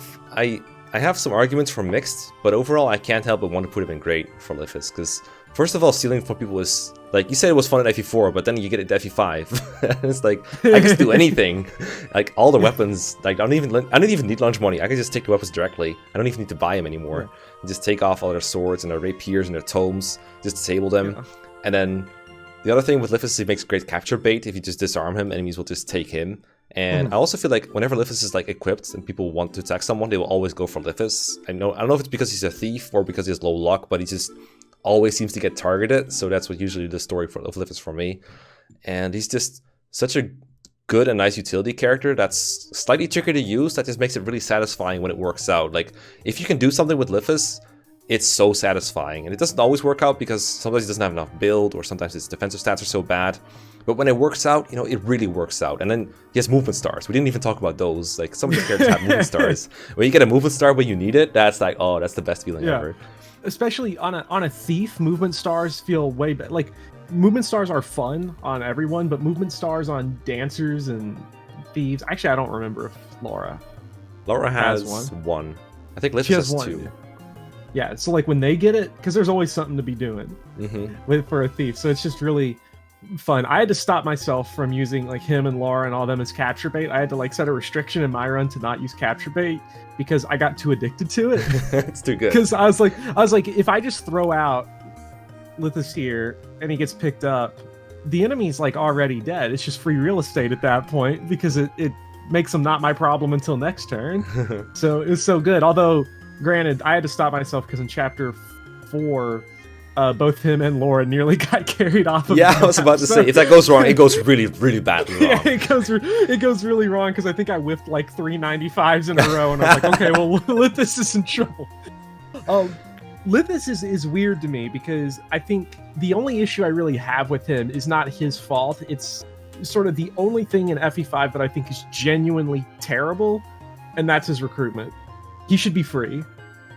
some arguments for mixed, but overall I can't help but want to put him in great for Lifis because first of all, stealing from people is like you said it was fun at FE4, but then you get it to FE5, and it's like I can just do anything. Like all the weapons, like I don't even need launch money. I can just take the weapons directly. I don't even need to buy them anymore. Just take off all their swords and their rapiers and their tomes, just disable them, and then the other thing with Lifis is he makes great capture bait. If you just disarm him, enemies will just take him. And I also feel like whenever Lifis is like equipped and people want to attack someone, they will always go for Lifis. I don't know if it's because he's a thief or because he has low luck, but he just always seems to get targeted. So that's what usually the story of Lifis for me. And he's just such a good and nice utility character that's slightly tricky to use. That just makes it really satisfying when it works out. Like if you can do something with Lifis, it's so satisfying. And it doesn't always work out because sometimes he doesn't have enough build or sometimes his defensive stats are so bad. But when it works out, it really works out. And then he has movement stars. We didn't even talk about those. Like some of these characters have movement stars. When you get a movement star when you need it, that's like, oh, that's the best feeling ever. Especially on a thief, movement stars feel way better. Like movement stars are fun on everyone, but movement stars on dancers and thieves. Actually, I don't remember if Laura has one. I think Lifis has two. Yeah, so like when they get it, because there's always something to be doing for a thief. So it's just really fun. I had to stop myself from using like him and Laura and all them as capture bait. I had to like set a restriction in my run to not use capture bait because I got too addicted to it. It's too good. Because I was like, if I just throw out Lithis here and he gets picked up, the enemy's like already dead. It's just free real estate at that point because it makes them not my problem until next turn. So it was so good. Although, granted, I had to stop myself because in chapter 4, both him and Laura nearly got carried off of the I was about to say, if that goes wrong, it goes really, really badly wrong. Yeah, it goes really wrong because I think I whiffed like 395s in a row, and I was like, okay, well, Lithis is in trouble. Lithis is weird to me because I think the only issue I really have with him is not his fault. It's sort of the only thing in FE5 that I think is genuinely terrible, and that's his recruitment. He should be free.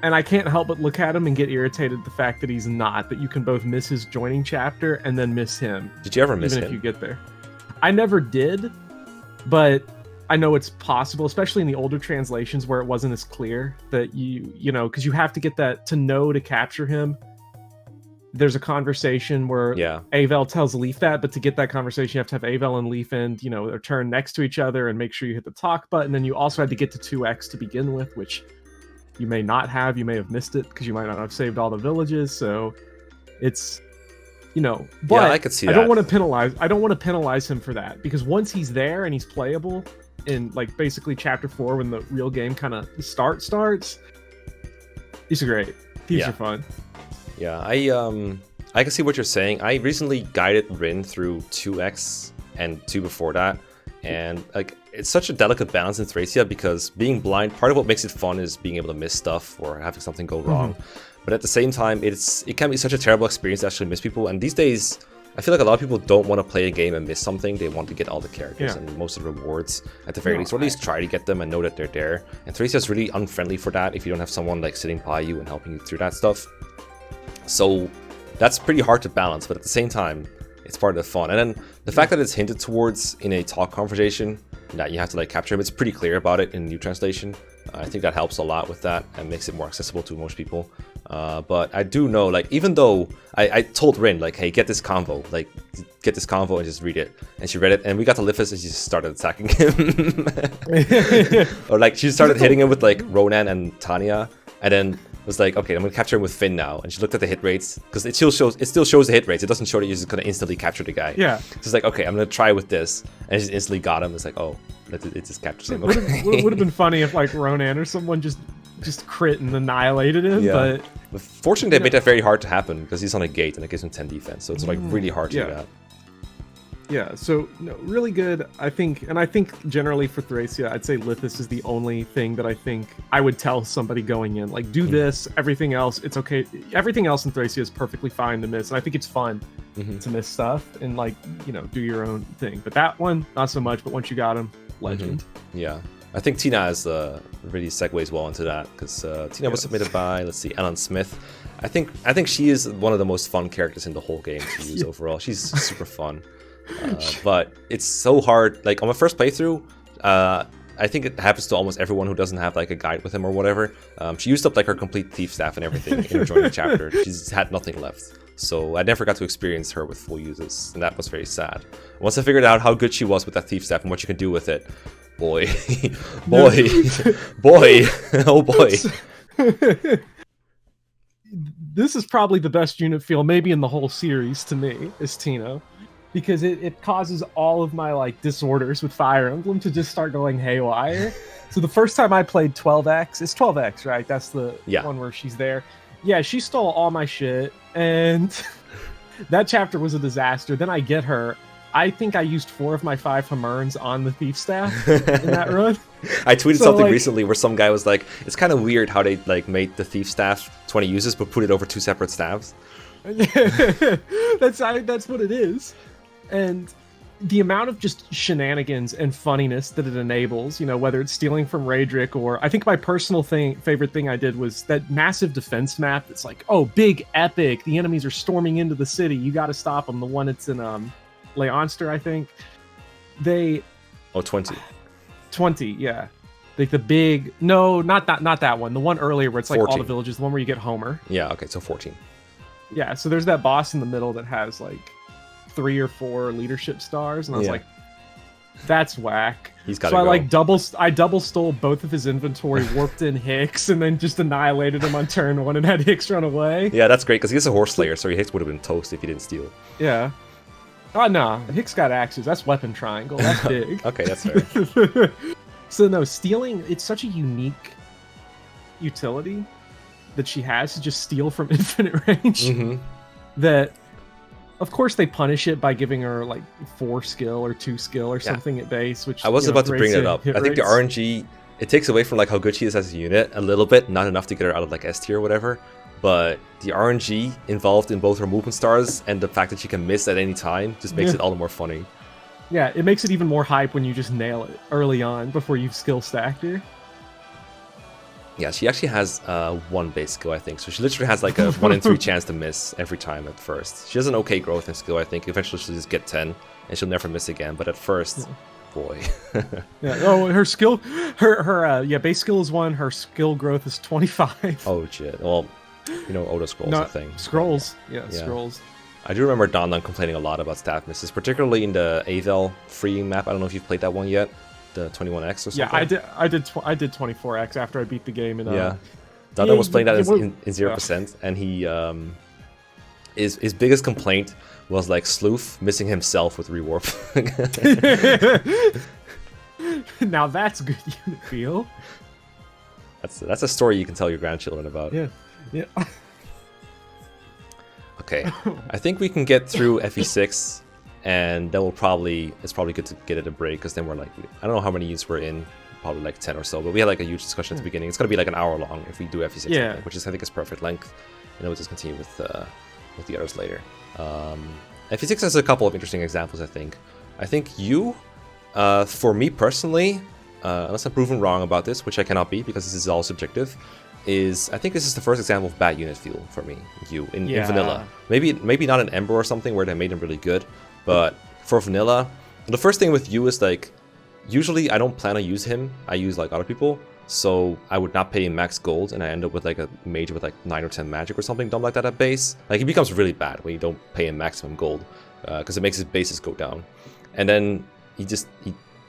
And I can't help but look at him and get irritated at the fact that he's not, that you can both miss his joining chapter and then miss him. Did you ever miss him? Even if you get there. I never did, but I know it's possible, especially in the older translations where it wasn't as clear that you know, because you have to get that to know to capture him. There's a conversation where Avel tells Leaf that, but to get that conversation, you have to have Avel and Leaf end, their turn next to each other and make sure you hit the talk button. Then you also had to get to 2x to begin with, which you may not have. You may have missed it because you might not have saved all the villages. So it's, but I could see that. I don't want to penalize him for that because once he's there and he's playable in like basically chapter 4 when the real game kind of starts, he's great. These are fun. Yeah, I can see what you're saying. I recently guided Rin through 2x and 2 before that, and like it's such a delicate balance in Thracia because being blind, part of what makes it fun is being able to miss stuff or having something go wrong. But at the same time, it can be such a terrible experience to actually miss people. And these days, I feel like a lot of people don't want to play a game and miss something. They want to get all the characters and most of the rewards at the very least, or at least try to get them and know that they're there. And Thracia is really unfriendly for that if you don't have someone like sitting by you and helping you through that stuff. So that's pretty hard to balance, but at the same time, it's part of the fun. And then the fact that it's hinted towards in a talk conversation that you have to like capture him, it's pretty clear about it in the new translation. I think that helps a lot with that and makes it more accessible to most people. But I do know, like, even though I told Rin, like, hey, get this convo and just read it. And she read it, and we got to Lifis, and she just started attacking him. Or, like, she started hitting him with, like, Ronan and Tanya. And then was like, okay, I'm gonna capture him with Finn now, and she looked at the hit rates because it still shows the hit rates. It doesn't show that you're just gonna instantly capture the guy. Yeah. So it's like, okay, I'm gonna try with this, and she instantly got him. It's like, oh, it just captures him. Would have been funny if like Ronan or someone just crit and annihilated him. Yeah. But fortunately, they made that very hard to happen because he's on a gate and it gives him 10 defense. So it's like really hard to do that. Yeah, so no, really good. I think generally for Thracia, I'd say Lithis is the only thing that I think I would tell somebody going in. Like, do this, everything else, it's okay. Everything else in Thracia is perfectly fine to miss. And I think it's fun to miss stuff and, like, you know, do your own thing. But that one, not so much. But once you got him, legend. Yeah. I think Tina is really segues well into that because Tina was submitted by, let's see, Alan Smith. I think she is one of the most fun characters in the whole game to use overall. She's super fun. But it's so hard. Like on my first playthrough, I think it happens to almost everyone who doesn't have like a guide with him or whatever. She used up like her complete thief staff and everything in her joining chapter. She's had nothing left. So I never got to experience her with full uses, and that was very sad. Once I figured out how good she was with that thief staff and what you can do with it, boy, oh boy. This is probably the best unit feel maybe in the whole series to me, is Tina. Because it causes all of my like disorders with Fire Emblem to just start going haywire. So the first time I played 12X, it's 12X, right? That's the one where she's there. Yeah, she stole all my shit, and that chapter was a disaster. Then I get her. I think I used 4 of my 5 Hammerns on the thief staff in that run. I tweeted something recently where some guy was like, it's kind of weird how they like made the thief staff 20 uses but put it over 2 separate staffs. That's what it is. And the amount of just shenanigans and funniness that it enables, you know, whether it's stealing from Raedric or I think my personal favorite thing I did was that massive defense map that's like, oh, big epic, the enemies are storming into the city, you got to stop them. The one that's in Leonster, I think. 20, yeah. Like the big, no, not that one. The one earlier where it's like 14. all the villages, the one where you get Homer. Yeah, okay, so 14. Yeah, so there's that boss in the middle that has like 3 or 4 leadership stars, and I was like, that's whack. He's got so I double stole both of his inventory, warped in Hicks, and then just annihilated him on turn 1 and had Hicks run away. Yeah, that's great because he's a horse slayer, so Hicks would have been toast if he didn't steal. Yeah. Oh no, Hicks got axes. That's weapon triangle. That's big. Okay, that's fair. So no, stealing, it's such a unique utility that she has to just steal from infinite range that of course they punish it by giving her like 4 skill or 2 skill or something at base, which I was about to bring that up. I think the RNG, it takes away from like how good she is as a unit a little bit, not enough to get her out of like S tier or whatever, but the RNG involved in both her movement stars and the fact that she can miss at any time just makes it all the more funny. Yeah, it makes it even more hype when you just nail it early on before you've skill stacked her. Yeah, she actually has 1 base skill, I think. So she literally has like a 1 in 3 chance to miss every time at first. She has an okay growth in skill, I think. Eventually she'll just get 10 and she'll never miss again. But at first, boy. Yeah. Oh, her skill, her base skill is 1. Her skill growth is 25. Oh shit. Well, you know, Oda Scrolls, I think. Scrolls. Yeah, Scrolls. I do remember Don complaining a lot about staff misses, particularly in the Avel free map. I don't know if you've played that one yet. The 21X or something. Yeah, I did 24X after I beat the game. And Dagdar was playing that in 0%, and he his biggest complaint was like Sleuth missing himself with rewarp. Now that's good unit feel. That's a story you can tell your grandchildren about. Yeah. Okay, I think we can get through FE6. And then it's probably good to get it a break because then we're like, I don't know how many units we're in, probably like 10 or so, but we had like a huge discussion at the beginning. It's going to be like an hour long if we do FE6, which is, I think, is perfect length. And then we'll just continue with the others later. FE6 has a couple of interesting examples, I think. I think Hugh, for me personally, unless I'm proven wrong about this, which I cannot be because this is all subjective, I think this is the first example of bad unit feel for me, Hugh, in vanilla. Maybe not in Ember or something where they made him really good. But for vanilla, the first thing with you is like, usually I don't plan to use him. I use like other people. So I would not pay him max gold and I end up with like a mage with like 9 or 10 magic or something dumb like that at base. Like he becomes really bad when you don't pay him maximum gold because it makes his bases go down. And then he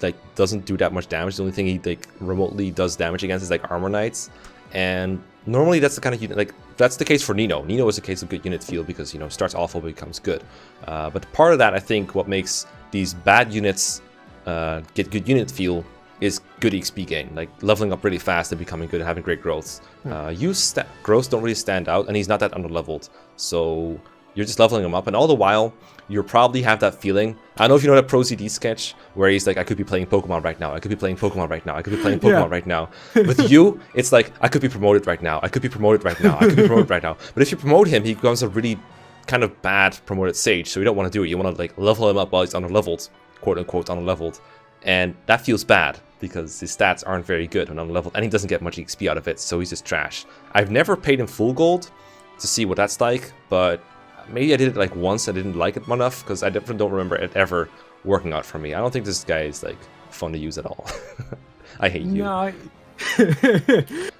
like doesn't do that much damage. The only thing he like remotely does damage against is like armor knights. And normally that's the kind of unit, like, that's the case for Nino. Nino is a case of good unit feel because, you know, starts awful but becomes good. But part of that, I think, what makes these bad units get good unit feel is good XP gain, like leveling up really fast and becoming good and having great growths. Hugh's growths don't really stand out, and he's not that underleveled, so you're just leveling him up, and all the while, you'll probably have that feeling. I don't know if you know that Pro CD sketch where he's like, I could be playing Pokemon right now, I could be playing Pokemon right now, I could be playing Pokemon right now. With you, it's like, I could be promoted right now, I could be promoted right now, I could be promoted right now. But if you promote him, he becomes a really kind of bad promoted sage, so you don't want to do it. You want to like level him up while he's underleveled, quote unquote underleveled. And that feels bad because his stats aren't very good when underleveled, and he doesn't get much XP out of it, so he's just trash. I've never paid him full gold to see what that's like, but maybe I did it like once. I didn't like it enough because I definitely don't remember it ever working out for me. I don't think this guy is like fun to use at all. I hate you. No,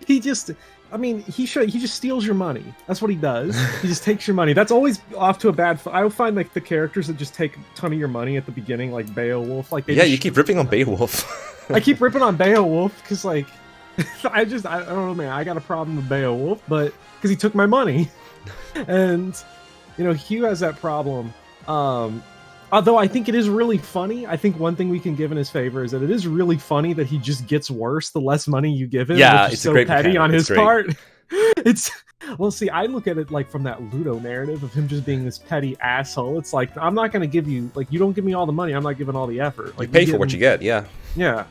he just, I mean, he just steals your money. That's what he does. He just takes your money. That's always off to a bad. I find like the characters that just take a ton of your money at the beginning, like Beowulf. Like they you keep ripping on Beowulf. I keep ripping on Beowulf because like I don't know, man. I got a problem with Beowulf, but because he took my money, and you know Hugh has that problem. Although I think it is really funny. I think one thing we can give in his favor is that it is really funny that he just gets worse the less money you give him. Yeah, which is it's so a great petty mechanic. on his It's part. It's well, see, I look at it like from that Ludo narrative of him just being this petty asshole. It's like I'm not going to give you like you don't give me all the money. I'm not giving all the effort. Like you pay for what you get. Yeah. Yeah.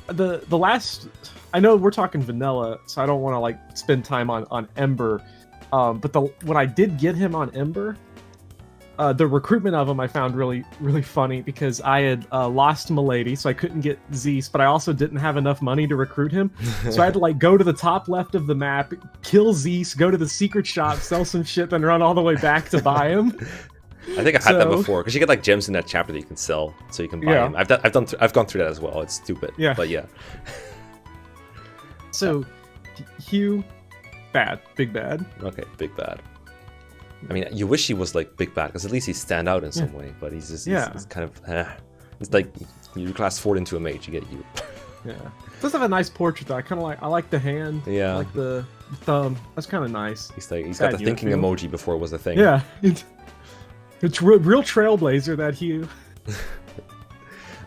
The last, I know we're talking vanilla, so I don't want to like spend time on Ember. But when I did get him on Ember. The recruitment of him I found really, really funny because I had lost Milady, so I couldn't get Zeus, but I also didn't have enough money to recruit him. So I had to like go to the top left of the map, kill Zeus, go to the secret shop, sell some shit, and run all the way back to buy him. I think I've had that before because you get like gems in that chapter that you can sell, so you can buy him. I've gone through that as well. It's stupid. Yeah. But yeah. So Hugh, bad, big bad. Okay, big bad. I mean, you wish he was like big bad because at least he'd stand out in some way, but he's just he's kind of it's like you class Ford into a mage, you get you. Yeah, it does have a nice portrait though. I like the hand. Yeah, I like the thumb. That's kind of nice. He's got the thinking emoji before it was a thing. Yeah, it's real trailblazer that Hugh.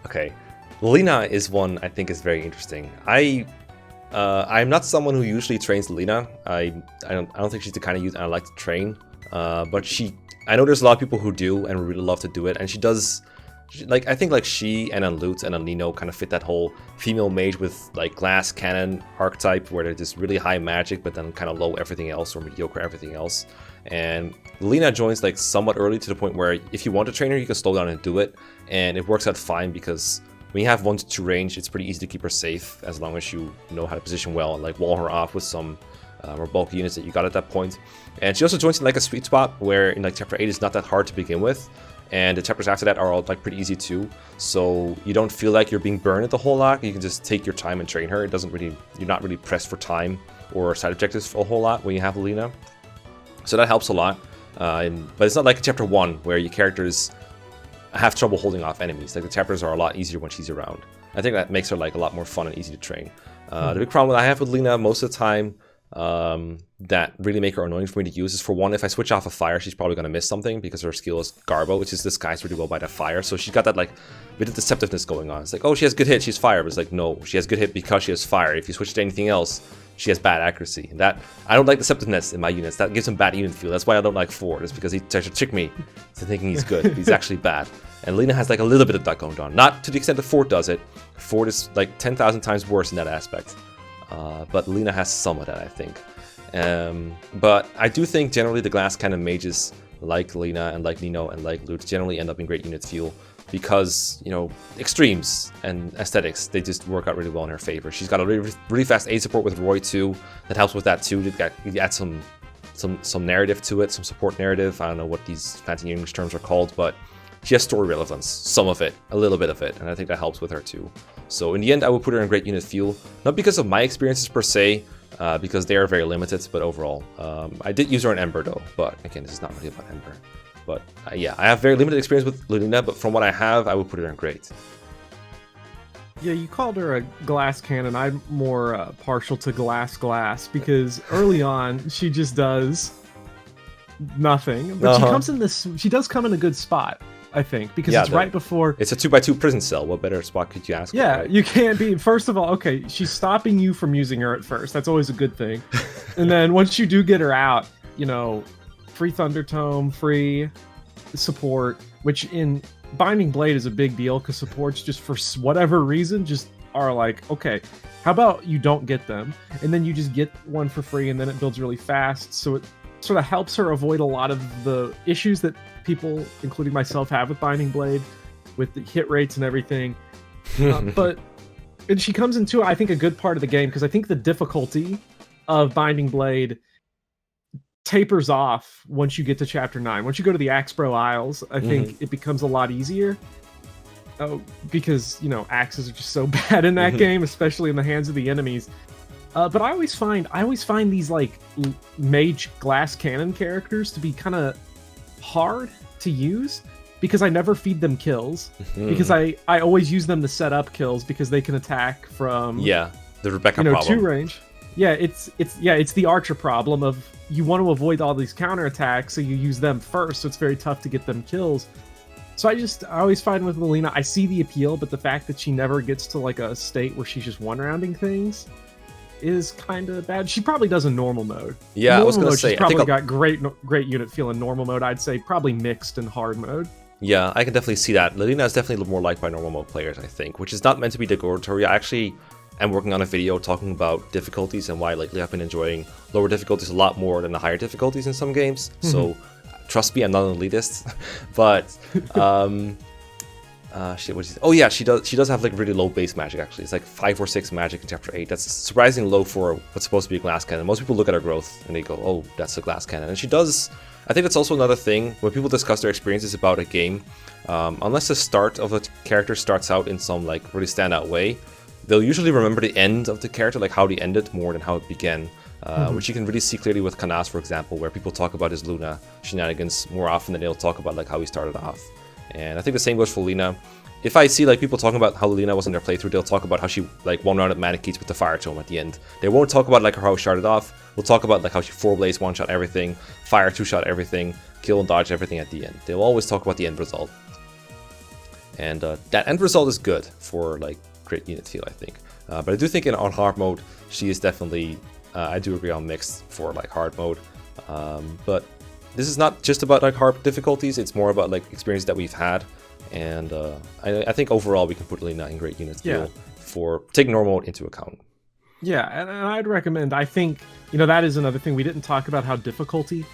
Okay, Lilina is one I think is very interesting. I'm not someone who usually trains Lilina. I don't think she's the kind of youth I like to train. But I know there's a lot of people who do and really love to do it, and she does. I think like she and Lute and Nino kind of fit that whole female mage with like glass cannon archetype where they're just really high magic, but then kind of low everything else or mediocre everything else. And Lilina joins like somewhat early to the point where if you want to train her, you can slow down and do it, and it works out fine because when you have 1 to 2 range, it's pretty easy to keep her safe as long as you know how to position well and like wall her off with some more bulky units that you got at that point. And she also joins in like a sweet spot where in like chapter 8 it's not that hard to begin with, and the chapters after that are all like pretty easy too. So you don't feel like you're being burned at the whole lot. You can just take your time and train her. You're not really pressed for time or side objectives a whole lot when you have Lilina. So that helps a lot. But it's not like chapter 1 where your characters have trouble holding off enemies. Like the chapters are a lot easier when she's around. I think that makes her like a lot more fun and easy to train. The big problem that I have with Lilina most of the time that really make her annoying for me to use is, for one, if I switch off a fire, she's probably going to miss something because her skill is Garbo, which is disguised really well by the fire. So she's got that like bit of deceptiveness going on. It's like, oh, she has good hit, she's fire, but it's like, no, she has good hit because she has fire. If you switch to anything else, she has bad accuracy. And that, I don't like deceptiveness in my units. That gives him bad unit feel. That's why I don't like Ford. It's because he tries to trick me to thinking he's good, but he's actually bad. And Lilina has like a little bit of that going on. Not to the extent that Ford does it. Ford is like 10,000 times worse in that aspect. But Lilina has some of that, I think. But I do think generally the glass cannon mages like Lilina and like Nino and like Lute generally end up in great unit feel because, you know, extremes and aesthetics, they just work out really well in her favor. She's got a really fast aid support with Roy too. That helps with that too. You add some narrative to it, some support narrative. I don't know what these fancy English terms are called, but she has story relevance, some of it, a little bit of it, and I think that helps with her too. So in the end, I would put her in great unit feel, not because of my experiences per se, because they are very limited, but overall. I did use her in Ember though, but again, this is not really about Ember. But yeah, I have very limited experience with Lilina, but from what I have, I would put her in great. Yeah, you called her a glass cannon. I'm more partial to glass because early on she just does nothing, but she comes in this. She does come in a good spot, I think, because it's right before. It's a 2x2 prison cell. What better spot could you ask? Yeah, for, right? You can't be. First of all, okay, she's stopping you from using her at first. That's always a good thing. And then once you do get her out, free Thunder Tome, free support, which in Binding Blade is a big deal because supports just for whatever reason just are like, okay, how about you don't get them and then you just get one for free and then it builds really fast, so it sort of helps her avoid a lot of the issues that people, including myself, have with Binding Blade, with the hit rates and everything. And she comes into, I think, a good part of the game because I think the difficulty of Binding Blade tapers off once you get to chapter 9. Once you go to the Axebro Isles, I think it becomes a lot easier. Because axes are just so bad in that game, especially in the hands of the enemies. But I always find these like mage glass cannon characters to be kind of hard to use because I never feed them kills. Because I always use them to set up kills because they can attack from the Rebecca problem. 2 range. Yeah, it's the Archer problem of you want to avoid all these counterattacks, so you use them first, so it's very tough to get them kills. So I always find with Lilina, I see the appeal, but the fact that she never gets to like a state where she's just one-rounding things is kind of bad. She probably does in normal mode. Yeah, normal I was going to say, she's probably got great unit feel in normal mode. I'd say probably mixed and hard mode. Yeah, I can definitely see that. Lilina is definitely more liked by normal mode players, I think, which is not meant to be derogatory. I actually am working on a video talking about difficulties and why lately I've been enjoying lower difficulties a lot more than the higher difficulties in some games. So trust me, I'm not an elitist. But shit, what is it? Oh yeah, she does have like really low base magic actually. It's like 5 or 6 magic in chapter 8. That's surprisingly low for what's supposed to be a glass cannon. Most people look at her growth and they go, oh, that's a glass cannon. And she does. I think that's also another thing when people discuss their experiences about a game. Unless the start of a character starts out in some like really standout way, they'll usually remember the end of the character, like how they ended, more than how it began. Which you can really see clearly with Canas, for example, where people talk about his Luna shenanigans more often than they'll talk about like how he started off. And I think the same goes for Lina. If I see like people talking about how Lilina was in their playthrough, they'll talk about how she like one-rounded Mannequins with the Fire Tome at the end. They won't talk about like how she started off. We'll talk about like how she 4-blaze one-shot everything, fire 2-shot everything, kill and dodge everything at the end. They'll always talk about the end result. And that end result is good for like great unit feel, I think. But I do think on hard mode, she is definitely, I do agree on mixed for like hard mode. But this is not just about like hard difficulties, it's more about like experiences that we've had. And I think overall we can put Lilina in great unit feel for taking normal mode into account. Yeah, and I'd recommend, I think, that is another thing. We didn't talk about how difficulty,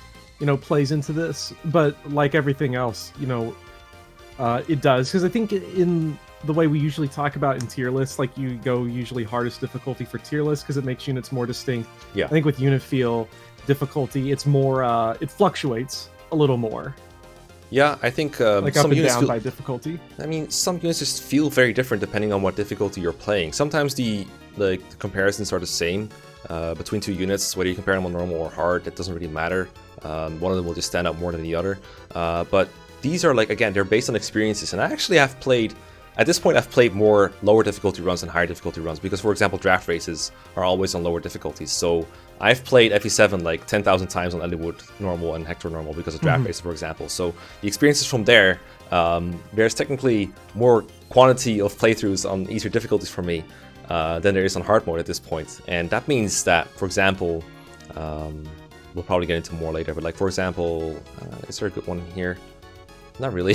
plays into this, but like everything else, it does. Because I think in the way we usually talk about in tier lists, like you go usually hardest difficulty for tier lists because it makes units more distinct. Yeah. I think with unit feel difficulty, it's more, it fluctuates a little more. Yeah, I think like some up and units down feel, by difficulty. I mean, some units just feel very different depending on what difficulty you're playing. Sometimes the comparisons are the same between two units, whether you compare them on normal or hard. That doesn't really matter. One of them will just stand out more than the other. But these are like, again, they're based on experiences, and I actually have played. At this point, I've played more lower difficulty runs than higher difficulty runs because, for example, draft races are always on lower difficulties. So I've played FE7 like 10,000 times on Eliwood normal and Hector normal because of draft races, for example. So the experiences from there, there's technically more quantity of playthroughs on easier difficulties for me than there is on hard mode at this point. And that means that, for example, we'll probably get into more later, but like, for example, is there a good one here? Not really.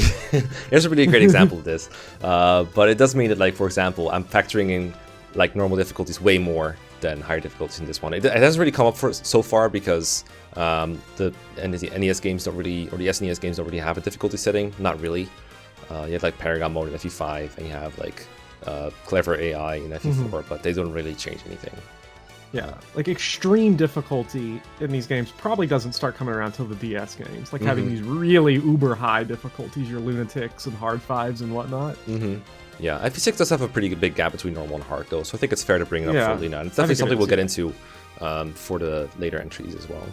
There's a really great example of this. But it does mean that, like, for example, I'm factoring in like normal difficulties way more than higher difficulties in this one. It hasn't really come up for so far because the NES games don't really, or the SNES games don't really have a difficulty setting. Not really. You have like Paragon mode in FE5, and you have like clever AI in FE4, but they don't really change anything. Yeah, like extreme difficulty in these games probably doesn't start coming around till the DS games. Like having these really uber high difficulties, your lunatics and hard fives and whatnot. Yeah, FE6 does have a pretty big gap between normal and hard though, so I think it's fair to bring it up for Lilina. And it's definitely something we'll get into for the later entries as well.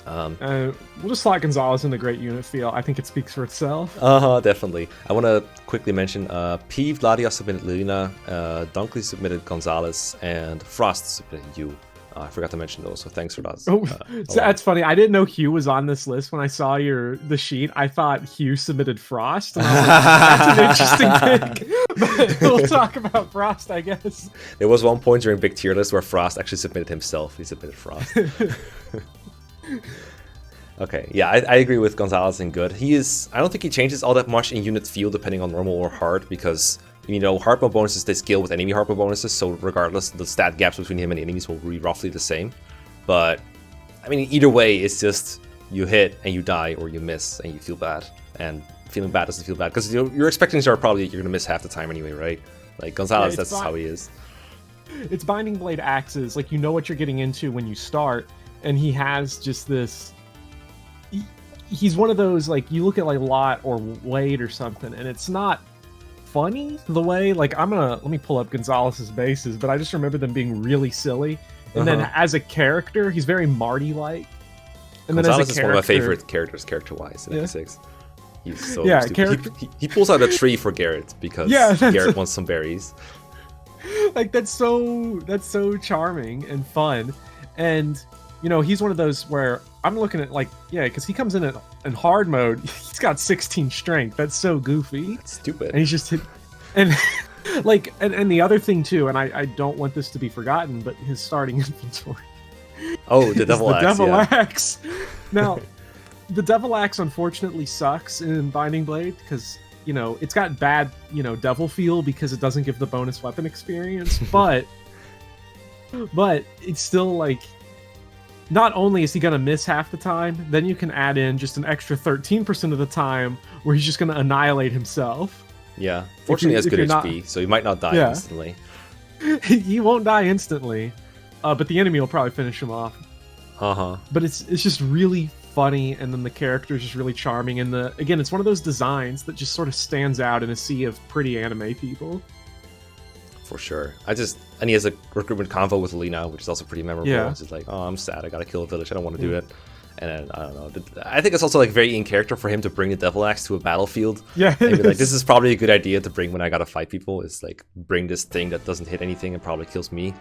We'll just slot Gonzales in the great unit feel. I think it speaks for itself. Definitely. I want to quickly mention P. Vladia submitted Lilina, Dunkley submitted Gonzales, and Frost submitted Hugh. I forgot to mention those, so thanks for that. So that's funny. I didn't know Hugh was on this list when I saw the sheet. I thought Hugh submitted Frost. And I was like, that's an interesting pick. But we'll talk about Frost, I guess. There was one point during Big Tier List where Frost actually submitted himself. He submitted Frost. Okay, yeah, I agree with Gonzales and good. I don't think he changes all that much in unit feel depending on normal or hard, because hard mode bonuses, they scale with enemy hard mode bonuses, so regardless, the stat gaps between him and enemies will be roughly the same. But, I mean, either way, it's just you hit and you die, or you miss and you feel bad. And feeling bad doesn't feel bad, because your expectations are probably you're going to miss half the time anyway, right? Like, Gonzales, that's how he is. It's Binding Blade axes, like, you know what you're getting into when you start, and he has just this... He's one of those, like, you look at, like, Lot or Wade or something, and it's not funny the way, like, let me pull up Gonzales's bases, but I just remember them being really silly. And then as a character, he's very Marty-like. And Gonzales then is one of my favorite characters, character-wise, in X6. He's so stupid. He pulls out a tree for Garrett because Garrett wants some berries. Like, that's so charming and fun. And he's one of those where I'm looking at, like, because he comes in hard mode, he's got 16 strength. That's so goofy. That's stupid. And he's just and like, and the other thing too, and I don't want this to be forgotten, but his starting inventory. Oh, the Devil Axe. Devil Axe. Now, the Devil Axe unfortunately sucks in Binding Blade because it's got bad devil feel because it doesn't give the bonus weapon experience, but it's still like. Not only is he going to miss half the time, then you can add in just an extra 13% of the time where he's just going to annihilate himself. Yeah. Fortunately, he has good HP, so he might not die instantly. He won't die instantly, but the enemy will probably finish him off. But it's just really funny, and then the character is just really charming. And again, it's one of those designs that just sort of stands out in a sea of pretty anime people. For sure. And he has a recruitment convo with Lilina, which is also pretty memorable. Yeah. It's just like, oh, I'm sad, I gotta kill a village, I don't want to do it. And then, I don't know. I think it's also like very in character for him to bring the Devil Axe to a battlefield. Yeah. And be like, this is probably a good idea to bring when I gotta fight people, is like bring this thing that doesn't hit anything and probably kills me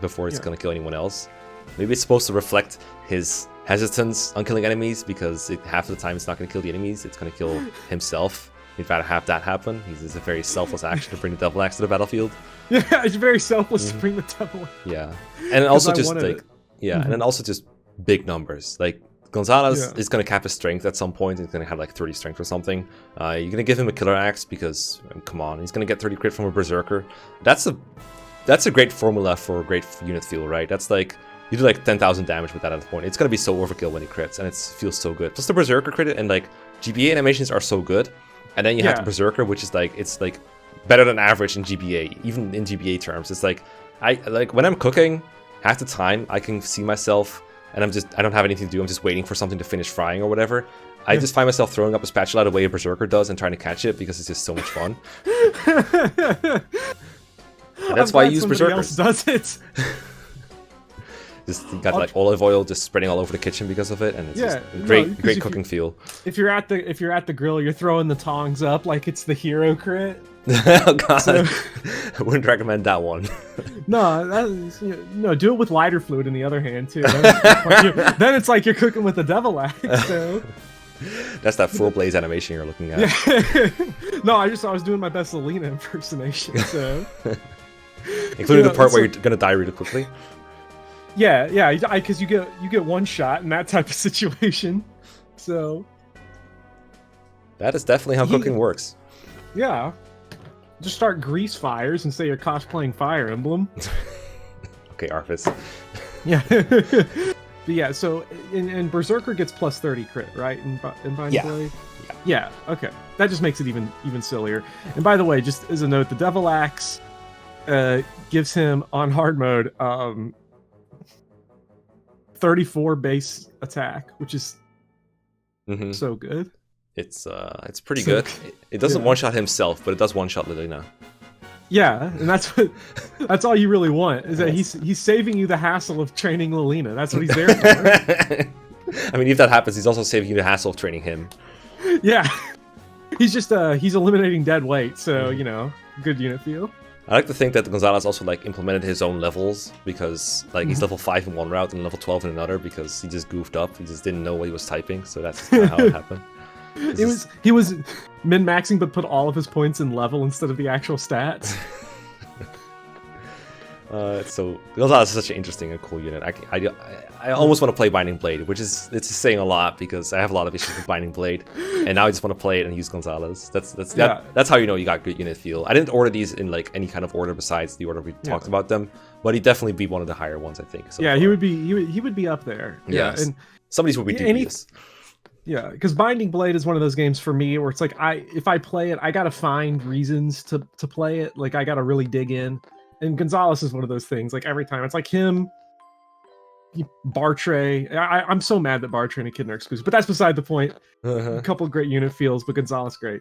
before it's gonna kill anyone else. Maybe it's supposed to reflect his hesitance on killing enemies, because half of the time it's not gonna kill the enemies, it's gonna kill himself. He'd rather have that happen. It's a very selfless action to bring the Devil Axe to the battlefield. Yeah, it's very selfless to bring the Devil Axe. Yeah, and also just like and then also just big numbers. Like Gonzales is gonna cap his strength at some point. He's gonna have like 30 strength or something. You're gonna give him a killer axe because come on, he's gonna get 30 crit from a berserker. That's a great formula for a great unit feel, right? That's like you do like 10,000 damage with that at the point. It's gonna be so overkill when he crits, and it feels so good. Plus the berserker crit and like GBA animations are so good. And then you have the Berserker, which is like, it's like better than average in GBA, even in GBA terms. It's like, when I'm cooking, half the time I can see myself and I don't have anything to do. I'm just waiting for something to finish frying or whatever. I just find myself throwing up a spatula the way a Berserker does and trying to catch it because it's just so much fun. And that's why I use Berserkers. Else does it. Just got like olive oil just spreading all over the kitchen because of it, and it's just a great cooking feel. If you're at the grill, you're throwing the tongs up like it's the hero crit. Oh god, so, I wouldn't recommend that one. No, do it with lighter fluid in the other hand too. Then it's like you're cooking with the Devil Axe. So. That's that full blaze animation you're looking at. Yeah. No, I was doing my best Lilina impersonation. So, including the part where you're gonna die really quickly. Yeah, because you get one shot in that type of situation. So that is definitely how cooking works. Yeah, just start grease fires and say you're cosplaying Fire Emblem. Okay, Arfis. Yeah, but yeah. So and Berserker gets plus 30 crit, right? In Binding Blade. Yeah. Okay, that just makes it even sillier. And by the way, just as a note, the Devil Axe gives him on hard mode 34 base attack, which is so good. It's pretty good. It doesn't one-shot himself, but it does one-shot Lilina. Yeah, and that's all you really want, is that he's saving you the hassle of training Lilina. That's what he's there for. I mean, if that happens, he's also saving you the hassle of training him. Yeah. He's just he's eliminating dead weight, so you know, good unit feel. I like to think that Gonzales also like implemented his own levels because like he's level 5 in one route and level 12 in another because he just goofed up. He just didn't know what he was typing, so that's kind of how it happened. He was min-maxing but put all of his points in level instead of the actual stats. So Gonzales is such an interesting and cool unit. I almost want to play Binding Blade, which is saying a lot because I have a lot of issues with Binding Blade, and now I just want to play it and use Gonzales. That's how you know you got good unit feel. I didn't order these in like any kind of order besides the order we talked about them, but he'd definitely be one of the higher ones, I think. So yeah, he would be up there. Yeah, and some of these would be dubious. Yeah, because Binding Blade is one of those games for me where it's like if I play it, I gotta find reasons to play it. Like I gotta really dig in. And Gonzales is one of those things. Like every time, it's like him, Bartray. I'm so mad that Bartray and Echidna are exclusive, but that's beside the point. A couple of great unit feels, but Gonzales great.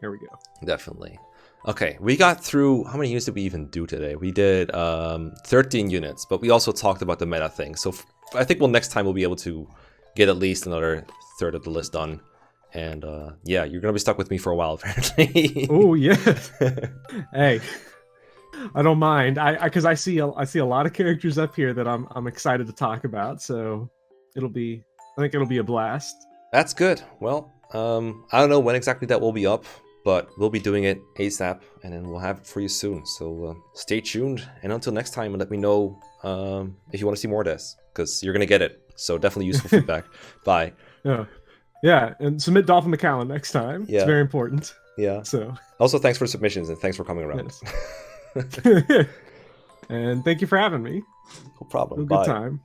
Here we go. Definitely. Okay, we got through. How many units did we even do today? We did 13 units, but we also talked about the meta thing. So I think next time we'll be able to get at least another third of the list done. And yeah, you're gonna be stuck with me for a while, apparently. Oh yeah. Hey. I don't mind. Because I see a lot of characters up here that I'm excited to talk about. So I think it'll be a blast. That's good. Well, I don't know when exactly that will be up, but we'll be doing it ASAP, and then we'll have it for you soon. So stay tuned, and until next time, let me know if you want to see more of this, because you're gonna get it. So definitely useful feedback. Bye. Yeah, and submit Dolphin McCallum next time. Yeah. It's very important. Yeah. So also thanks for submissions and thanks for coming around. Yes. And thank you for having me. No problem. Good time.